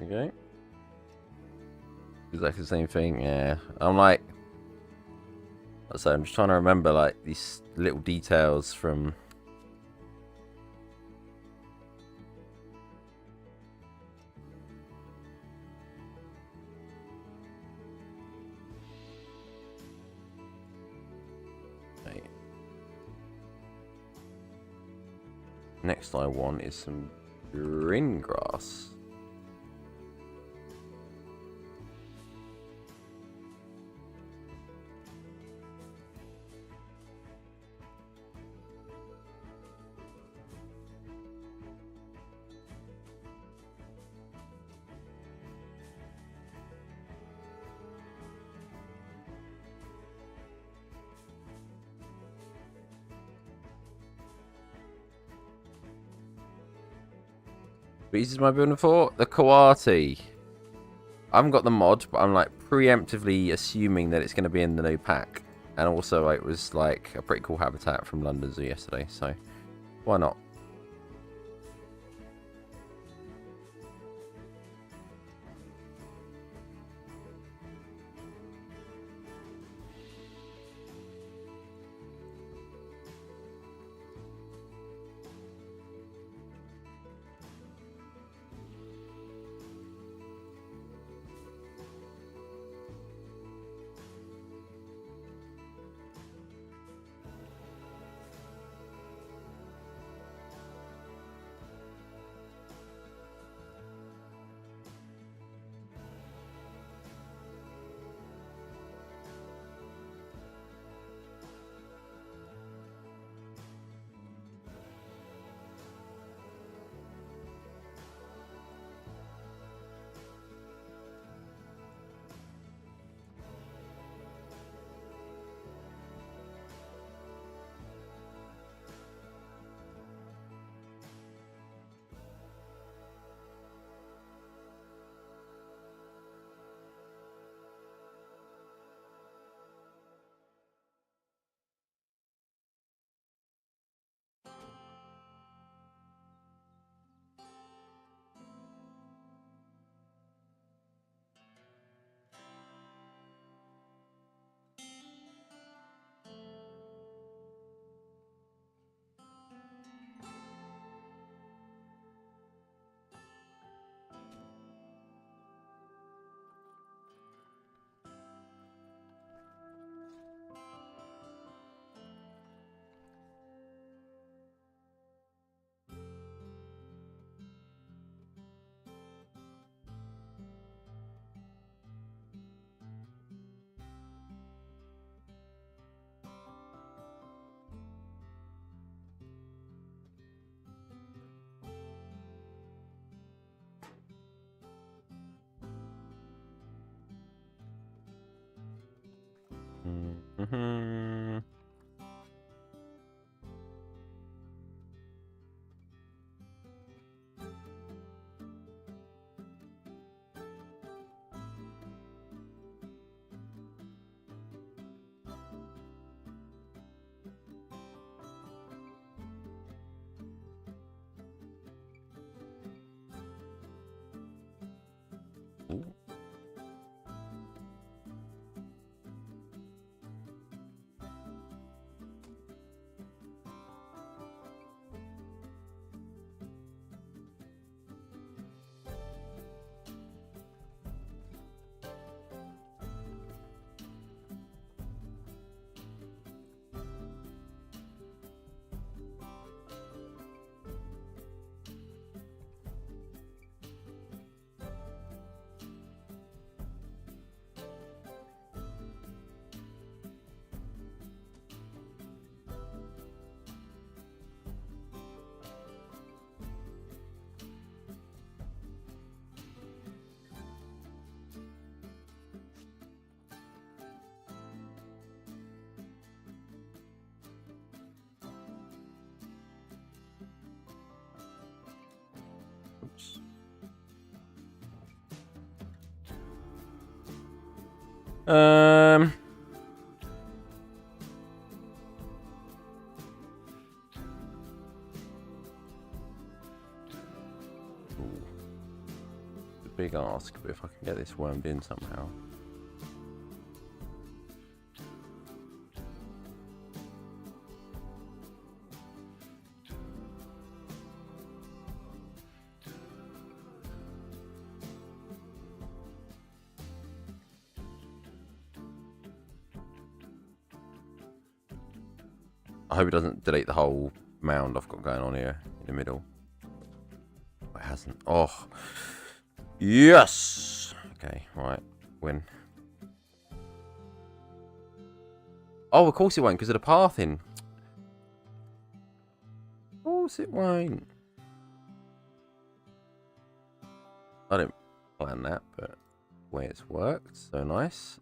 S2: Okay. Exactly the same thing, yeah. I'm like, so I'm just trying to remember like these little details from okay. Next I want is some green grass. Species am I building for? The Coati. I haven't got the mod, but I'm like preemptively assuming that it's going to be in the new pack. And also it was like a pretty cool habitat from London Zoo yesterday, so why not? Mm-hmm. Oops. Um. Ooh. It's a big ask, but if I can get this wormed in somehow. I hope it doesn't delete the whole mound I've got going on here in the middle. Oh, it hasn't. Oh. Yes! Okay, right. Win. Oh, of course it won't, because of the pathing. Of course it won't. I didn't plan that, but the way it's worked, so nice.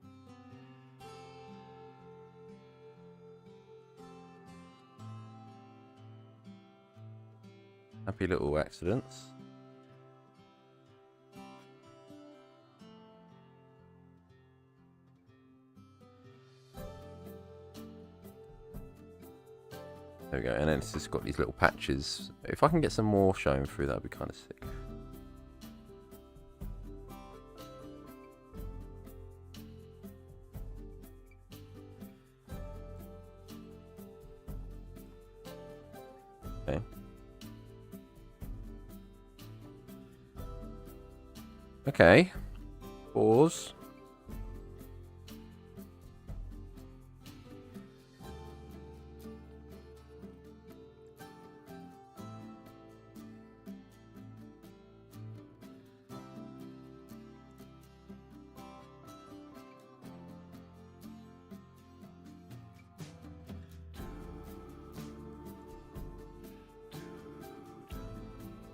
S2: Happy little accidents. There we go, and then it's just got these little patches. If I can get some more showing through, that'd be kind of sick. Okay. Okay. Pause.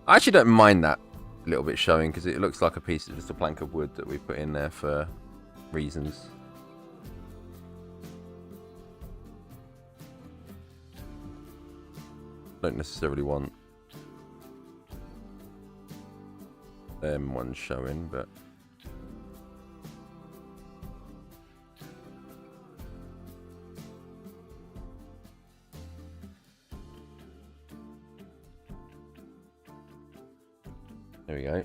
S2: I actually don't mind that a little bit showing because it looks like a piece of just a plank of wood that we put in there for reasons. Don't necessarily want them ones showing, but there we go.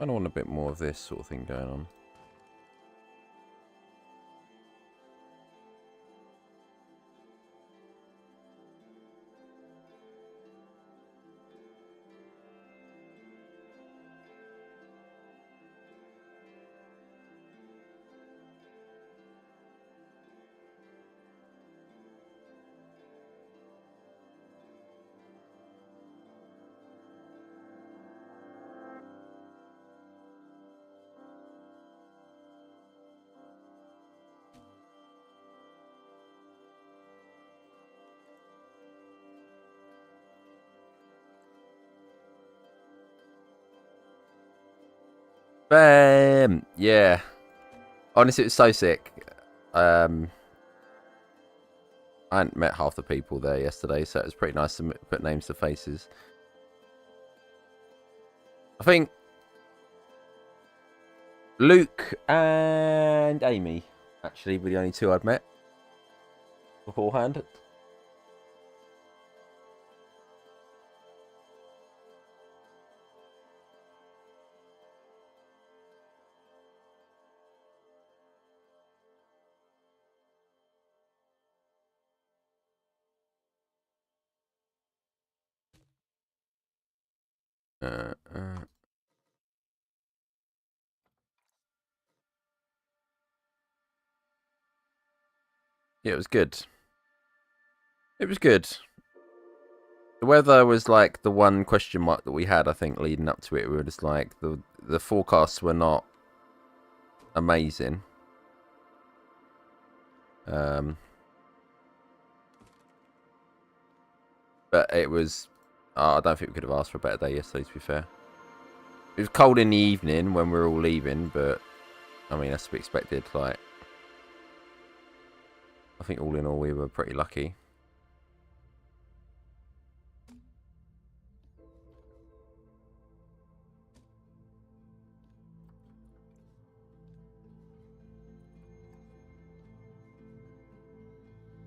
S2: I want a bit more of this sort of thing going on. Bam! Yeah. Honestly, it was so sick. I hadn't met half the people there yesterday, so it was pretty nice to put names to faces. I think Luke and Amy actually were the only two I'd met beforehand. Yeah, it was good. It was good. The weather was like the one question mark that we had, I think, leading up to it. We were just like, the forecasts were not amazing. But it was... I don't think we could have asked for a better day yesterday, to be fair. It was cold in the evening when we were all leaving, but... I mean, that's to be expected. Like, I think all in all, we were pretty lucky.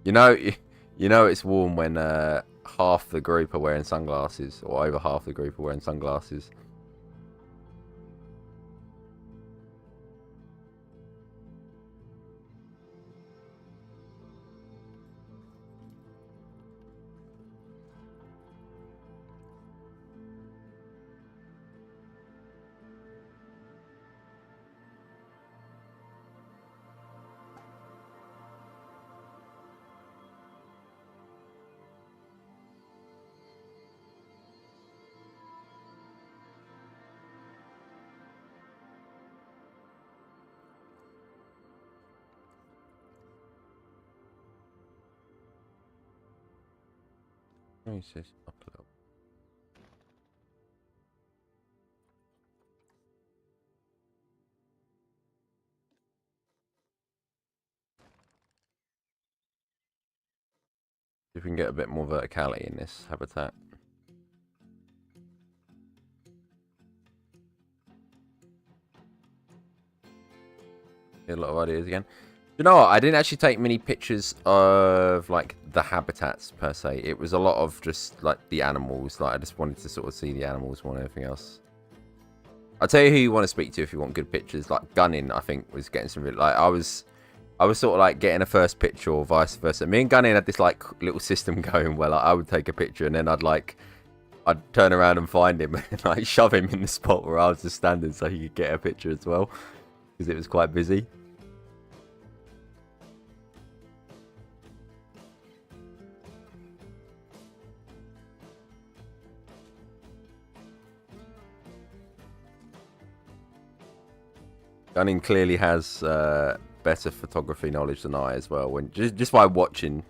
S2: You know it's warm when half the group are wearing sunglasses, or over half the group are wearing sunglasses. Let me see this up a little. See if we can get a bit more verticality in this habitat. Get a lot of ideas again. You know what? I didn't actually take many pictures of like the habitats per se. It was a lot of just like the animals. Like I just wanted to sort of see the animals more than anything else. I'll tell you who you want to speak to if you want good pictures. Like Gunning, I think, was getting some really, like I was sort of like getting a first picture or vice versa. Me and Gunning had this like little system going where like I would take a picture and then I'd turn around and find him and like shove him in the spot where I was just standing so he could get a picture as well because it was quite busy. Gunning clearly has better photography knowledge than I as well. When just by watching.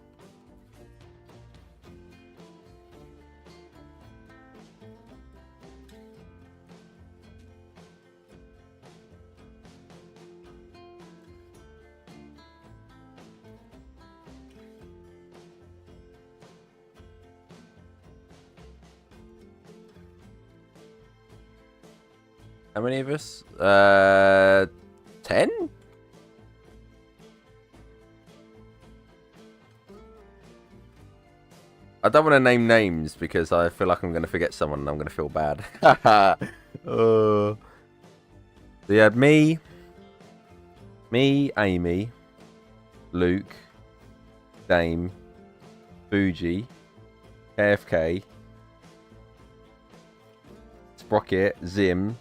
S2: How many of us? 10? I don't want to name names because I feel like I'm going to forget someone and I'm going to feel bad. So you had me, Amy, Luke, Dame, Fuji, KFK, Sprocket, Zim.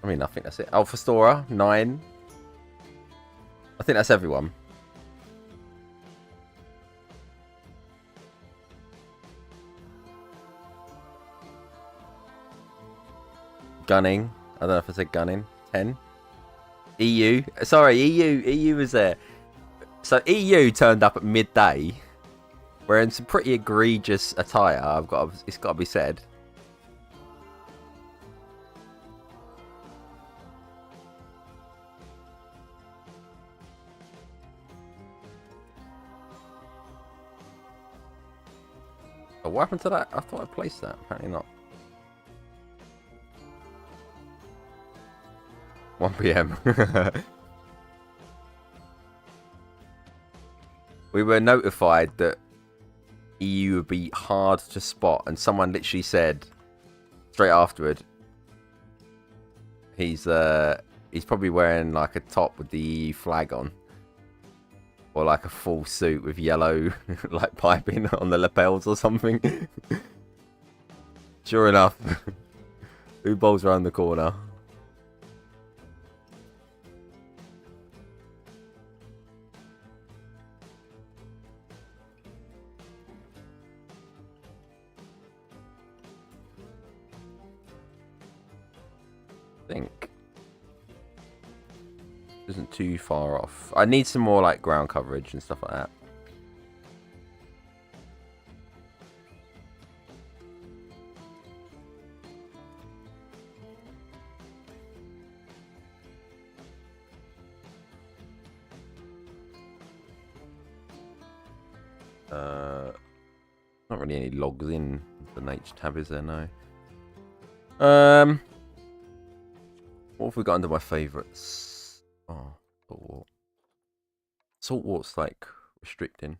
S2: I mean, I think that's it. Alpha Stora, 9. I think that's everyone. Gunning. I don't know if I said Gunning. 10. EU. Sorry, EU was there. So EU turned up at midday, wearing some pretty egregious attire. It's got to be said. Oh, what happened to that? I thought I placed that. Apparently not. 1 PM. We were notified that EU would be hard to spot, and someone literally said straight afterward, he's probably wearing like a top with the EU flag on, or like a full suit with yellow like piping on the lapels or something. Sure enough, who bowls around the corner? Think isn't too far off. I need some more like ground coverage and stuff like that. Not really any logs in the nature tab, is there? No. What have we got under my favourites? Oh, saltwort. Saltwort's like restricting.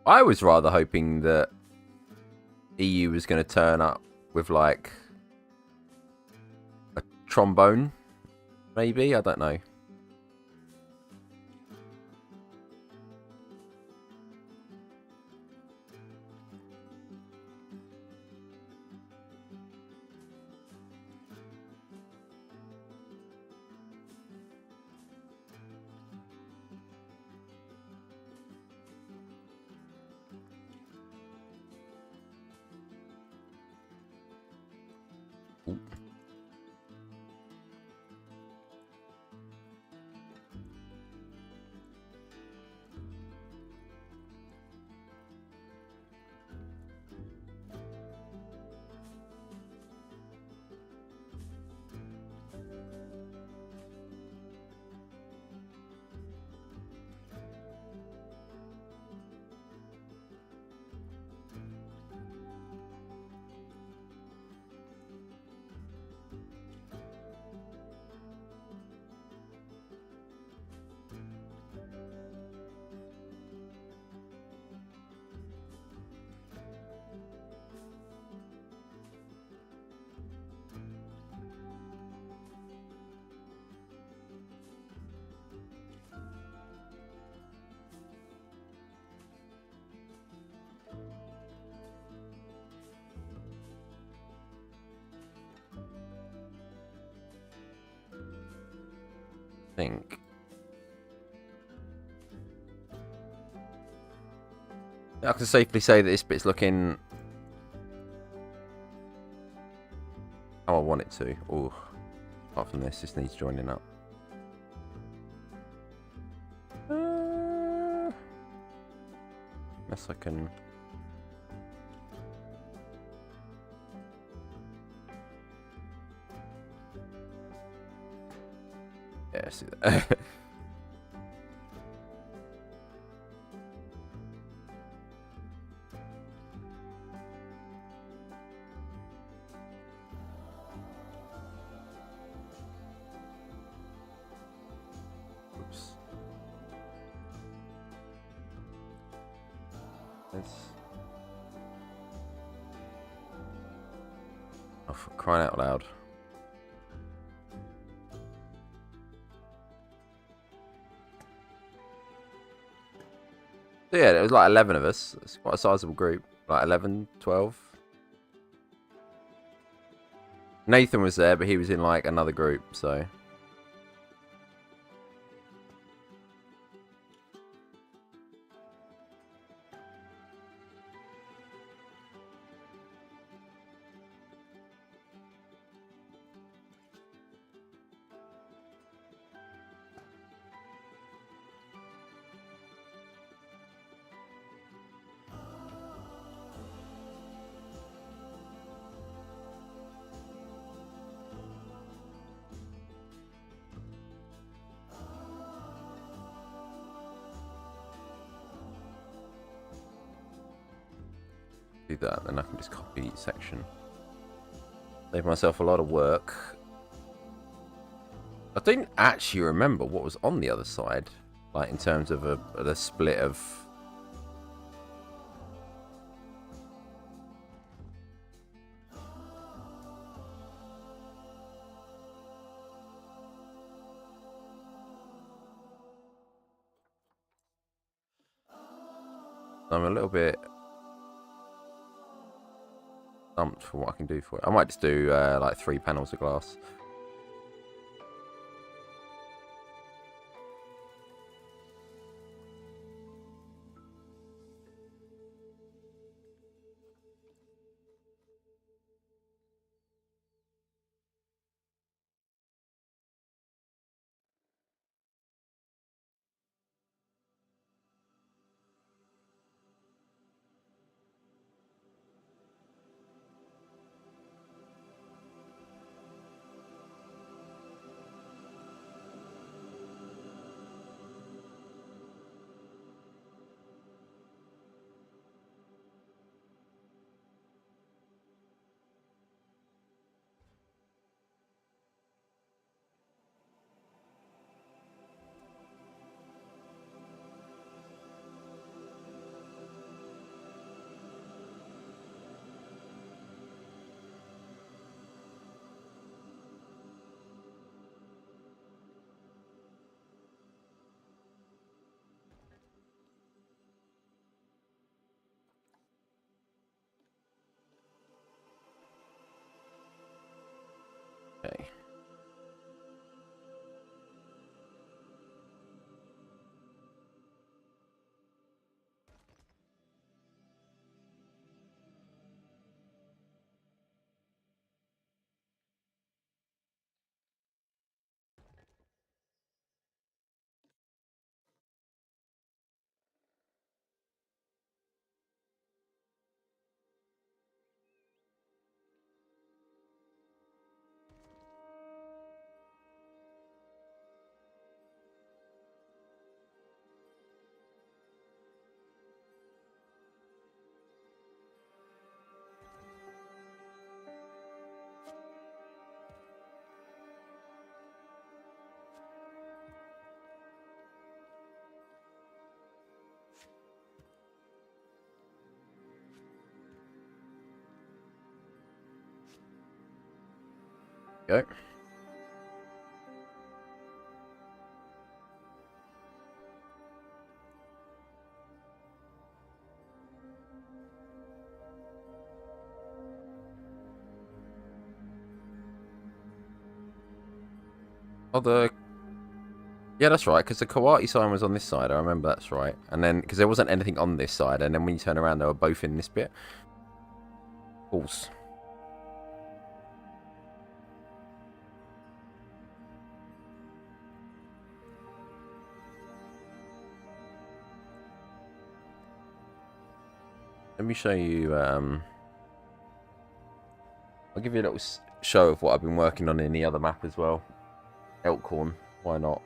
S2: I was rather hoping that EU was going to turn up with like a trombone, maybe. I don't know. think. I can safely say that this bit's looking how I want it to. Oh, apart from this needs joining up. Unless I can. Yeah, see that. Oops. Oh, for crying out loud. So yeah, there was like 11 of us. It's quite a sizable group. Like 11, 12. Nathan was there, but he was in like another group, so. Do that, then I can just copy each section. Save myself a lot of work. I don't actually remember what was on the other side, like in terms of the split of. I'm a little bit stumped for what I can do for it. I might just do like 3 panels of glass. Okay. Go. Oh, the Yeah, that's right, because the Kawati sign was on this side. I remember that's right. And then, because there wasn't anything on this side, and then when you turn around, they were both in this bit. False. Let me show you, I'll give you a little show of what I've been working on in the other map as well. Elkhorn, why not?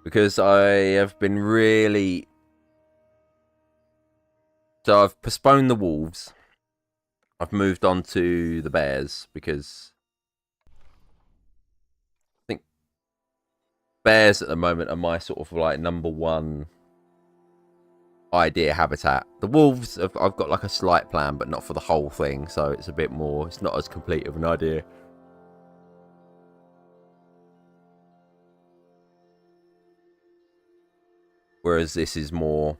S2: Because I have been really... So I've postponed the Wolves. I've moved on to the Bears because I think bears at the moment are my sort of like #1 idea habitat. The Wolves, I've got like a slight plan, but not for the whole thing. So it's a bit more, it's not as complete of an idea. Whereas this is more...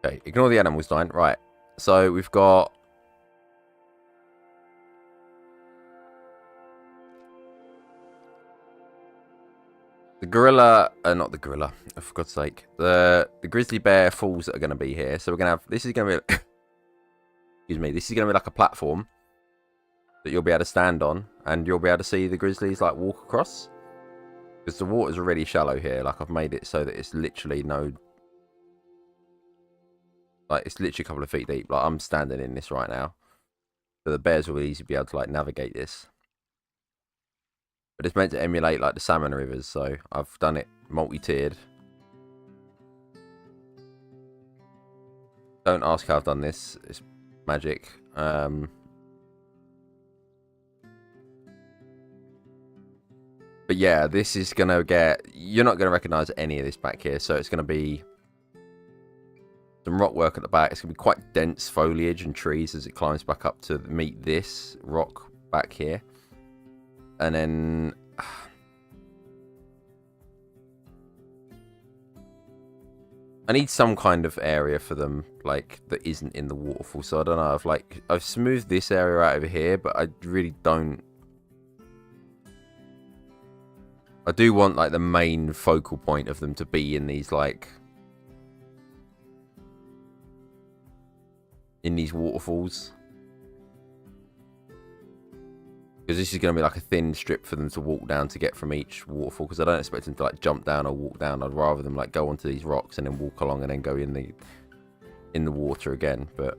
S2: Okay, ignore the animals dying. Right, so we've got... the gorilla, not the gorilla, for God's sake. The grizzly bear falls that are going to be here. So we're going to have... This is going to be... excuse me. This is going to be like a platform that you'll be able to stand on. And you'll be able to see the grizzlies like walk across. Because the water's really shallow here. Like I've made it so that it's literally no... Like it's literally a couple of feet deep. Like I'm standing in this right now. So the bears will easily be able to like navigate this. But it's meant to emulate like the salmon rivers, so I've done it multi-tiered. Don't ask how I've done this, it's magic. But yeah, this is gonna get... You're not gonna recognise any of this back here, so it's gonna be some rock work at the back. It's gonna be quite dense foliage and trees as it climbs back up to meet this rock back here. And then I need some kind of area for them, like that isn't in the waterfall. So I don't know. I've smoothed this area out over here, but I really don't. I do want like the main focal point of them to be in these like waterfalls. Because this is going to be like a thin strip for them to walk down to get from each waterfall. Because I don't expect them to like jump down or walk down. I'd rather them like go onto these rocks and then walk along and then go in the water again. But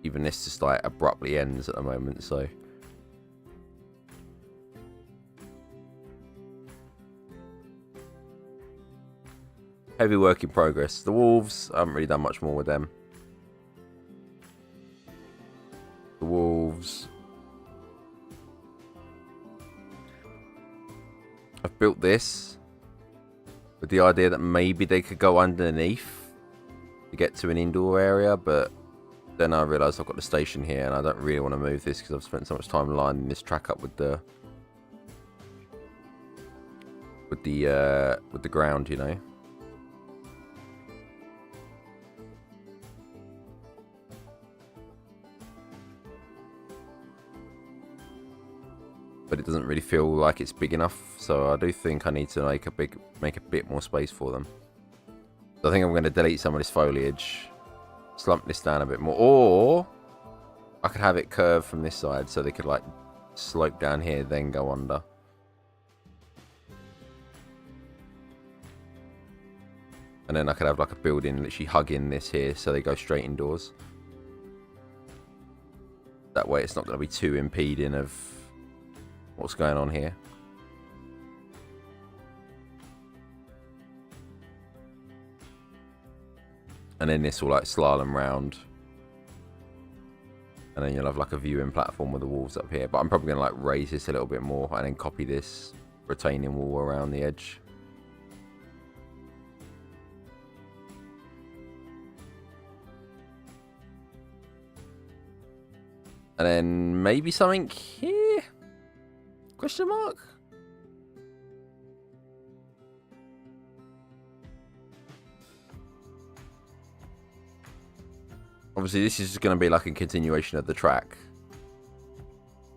S2: even this just like abruptly ends at the moment. So heavy work in progress. The wolves, I haven't really done much more with them. The wolves... I've built this with the idea that maybe they could go underneath to get to an indoor area, but then I realised I've got the station here and I don't really want to move this because I've spent so much time lining this track up with the ground, you know. But it doesn't really feel like it's big enough, so I do think I need to make a bit more space for them. So I think I'm going to delete some of this foliage, slump this down a bit more, or I could have it curve from this side so they could like slope down here, then go under. And then I could have like a building literally hugging this here so they go straight indoors. That way it's not going to be too impeding of what's going on here. And then this will like slalom round. And then you'll have like a viewing platform with the wolves up here. But I'm probably going to like raise this a little bit more and then copy this retaining wall around the edge. And then maybe something here? Question mark? Obviously, this is just going to be like a continuation of the track.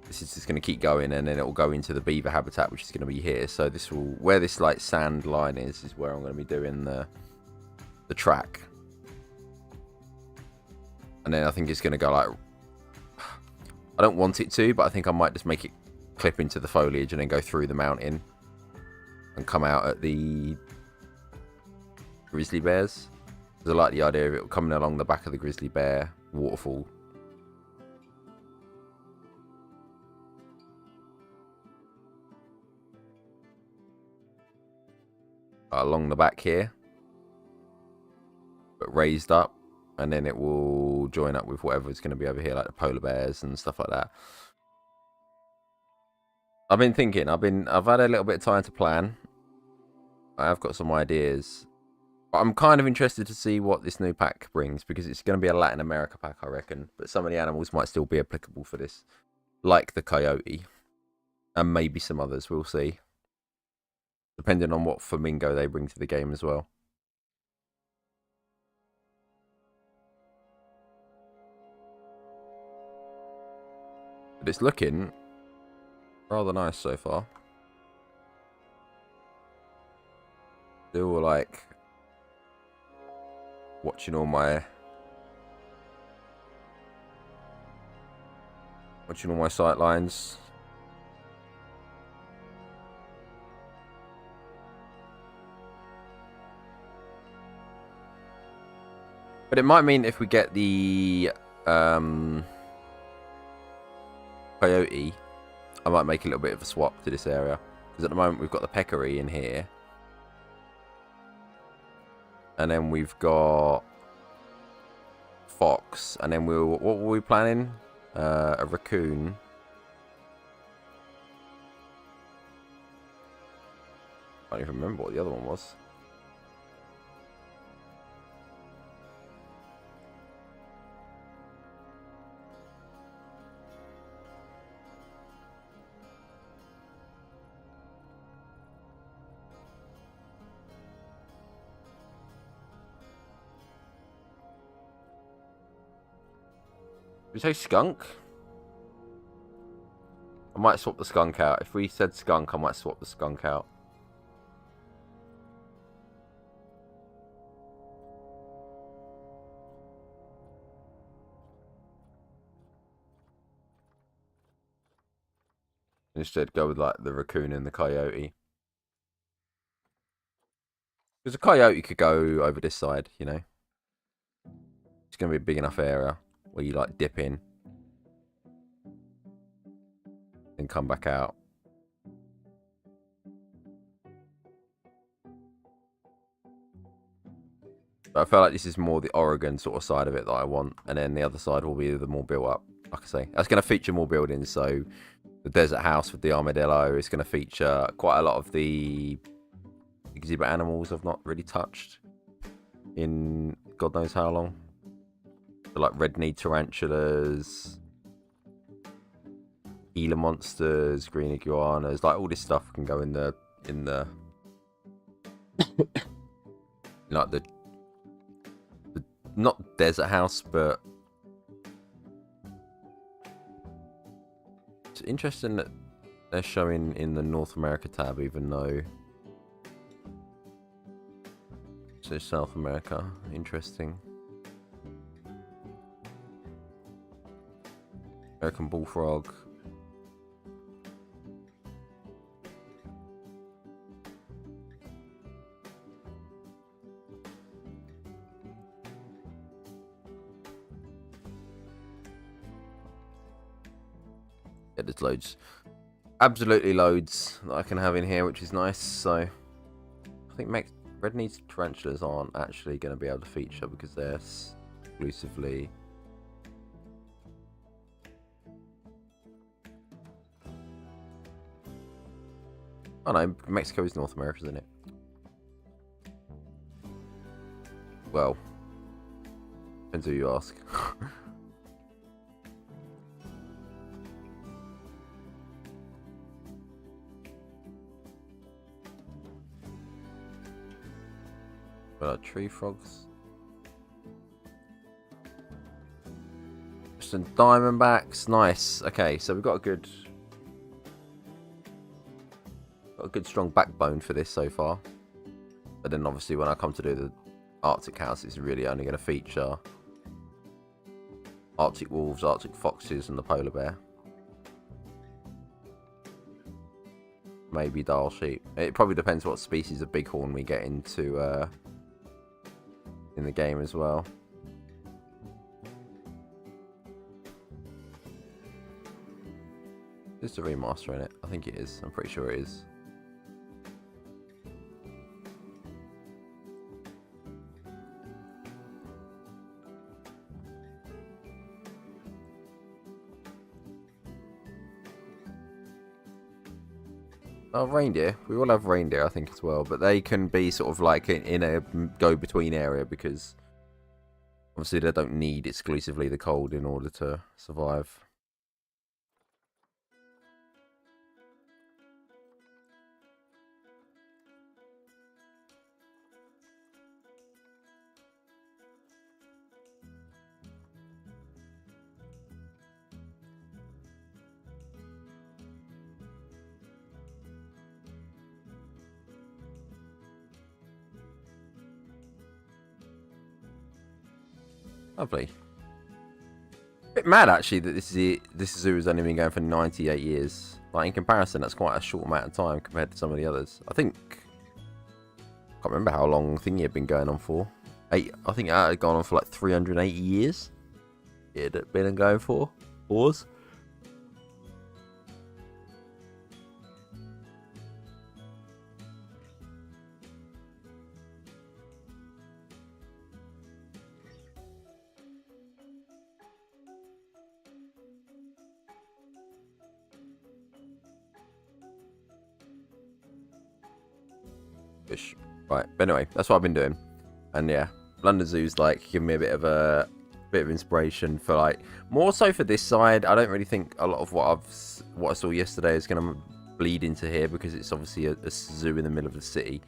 S2: This is just going to keep going, and then it will go into the beaver habitat, which is going to be here. So this will, where this like sand line is where I'm going to be doing the track. And then I think it's going to go like, I don't want it to, but I think I might just make it clip into the foliage and then go through the mountain and come out at the grizzly bears. Because I like the idea of it coming along the back of the grizzly bear waterfall. Along the back here, but raised up, and then it will join up with whatever's going to be over here, like the polar bears and stuff like that. I've been thinking, I've had a little bit of time to plan. I have got some ideas. But I'm kind of interested to see what this new pack brings, because it's going to be a Latin America pack, I reckon. But some of the animals might still be applicable for this, like the coyote, and maybe some others. We'll see, depending on what flamingo they bring to the game as well. But it's looking rather nice so far. Still like watching all my sight lines. But it might mean if we get the coyote, I might make a little bit of a swap to this area, because at the moment we've got the peccary in here, and then we've got fox, and then what were we planning? A raccoon. I don't even remember what the other one was. Did we say skunk? I might swap the skunk out. If we said skunk, I might swap the skunk out. Instead, go with like the raccoon and the coyote. Because a coyote could go over this side, you know. It's going to be a big enough area where you like dip in and come back out. But I feel like this is more the Oregon sort of side of it that I want, and then the other side will be the more built up. Like I say, that's going to feature more buildings. So the desert house with the armadillo is going to feature quite a lot of the exhibit animals I've not really touched in God knows how long. So like red-kneed tarantulas, Gila monsters, green iguanas, like all this stuff can go in the like the not desert house, but it's interesting that they're showing in the North America tab, even though so South America. Interesting. American bullfrog. Yeah, there's loads. Absolutely loads that I can have in here, which is nice. So I think Red-kneed tarantulas aren't actually going to be able to feature because they're exclusively... Oh no, Mexico is North America, isn't it? Well, depends who you ask. Tree frogs. Some diamondbacks. Nice. Okay, so we've got a good strong backbone for this so far. But then obviously when I come to do the Arctic house, it's really only going to feature Arctic wolves, Arctic foxes, and the polar bear. Maybe Dall sheep. It probably depends what species of bighorn we get into in the game as well. Is the remaster in it? I think it is. I'm pretty sure it is. Oh, reindeer. We all have reindeer, I think, as well. But they can be sort of like in a go-between area because obviously they don't need exclusively the cold in order to survive. Lovely. Bit mad actually that this zoo has only been going for 98 years. Like in comparison, that's quite a short amount of time compared to some of the others. I think I can't remember how long Thingy had been going on for. I think it had gone on for like 380 years. It had been going for. Pause. Right, but anyway, that's what I've been doing, and yeah, London Zoo's like giving me a bit of inspiration for like more so for this side. I don't really think a lot of what I saw yesterday is going to bleed into here because it's obviously a zoo in the middle of the city.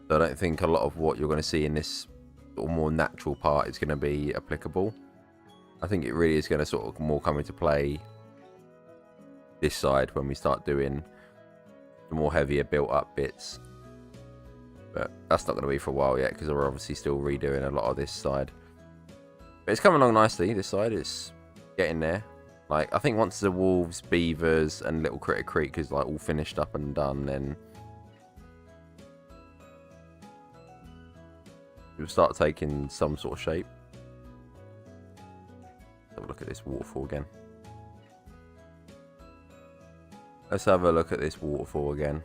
S2: So I don't think a lot of what you're going to see in this sort of more natural part is going to be applicable. I think it really is going to sort of more come into play this side when we start doing the more heavier built up bits. But that's not going to be for a while yet because we're obviously still redoing a lot of this side. But it's coming along nicely, this side. It's getting there. Like, I think once the wolves, beavers, and Little Critter Creek is like all finished up and done, then it'll start taking some sort of shape. Have a look at this waterfall again. Let's have a look at this waterfall again.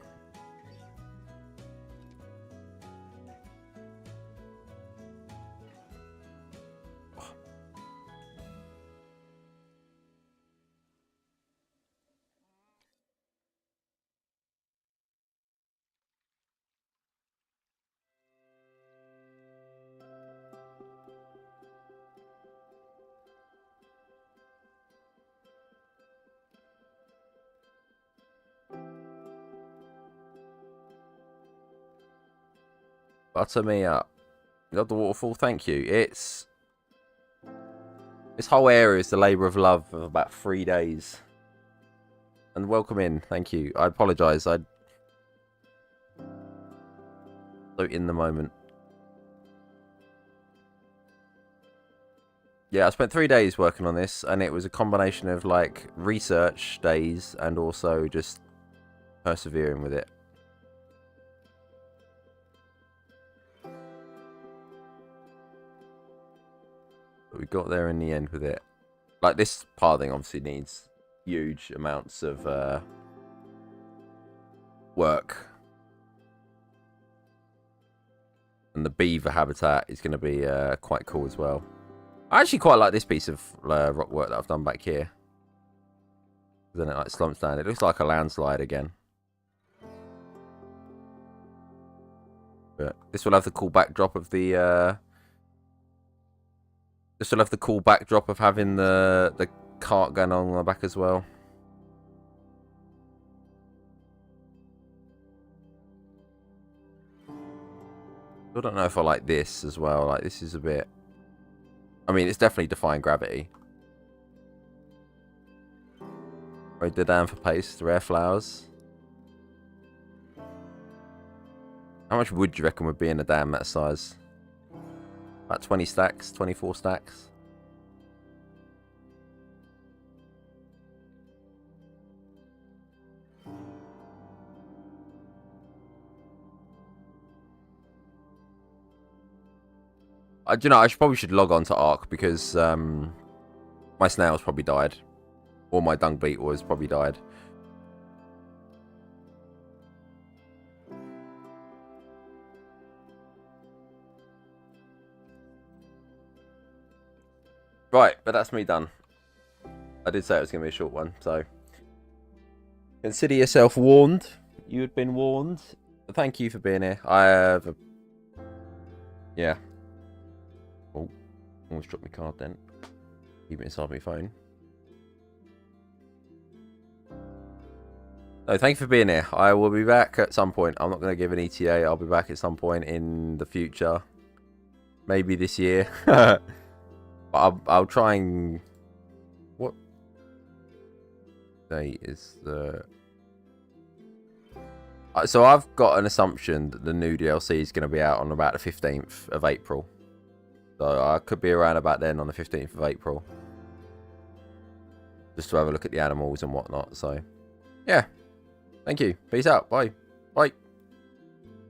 S2: Butter me up. Love the waterfall, thank you. This whole area is the labour of love of about 3 days. And welcome in, thank you. I apologise, so in the moment. Yeah, I spent 3 days working on this, and it was a combination of like research days and also just persevering with it. But we got there in the end with it. Like, this pathing obviously needs huge amounts of work. And the beaver habitat is going to be quite cool as well. I actually quite like this piece of rock work that I've done back here. Then it like slumps down. It looks like a landslide again. But this will have the cool backdrop of the. This will have the cool backdrop of having the cart going on the back as well. I don't know if I like this as well. Like, this is a bit... I mean, it's definitely defying gravity. Rode the down for paste, rare flowers. How much wood do you reckon would be in a dam that size? About 20 stacks, 24 stacks. You know, probably should log on to Ark because my snails probably died. Or my dung beetle has probably died. Right, but that's me done. I did say it was going to be a short one, so... Consider yourself warned. You had been warned. Thank you for being here. I have a... Yeah. Oh, almost dropped my card then. Keep it inside my phone. No, thank you for being here. I will be back at some point. I'm not going to give an ETA. I'll be back at some point in the future. Maybe this year. But I'll try and... What day is the... So I've got an assumption that the new DLC is going to be out on about the 15th of April. So I could be around about then on the 15th of April. Just to have a look at the animals and whatnot. So, yeah. Thank you. Peace out. Bye. Bye.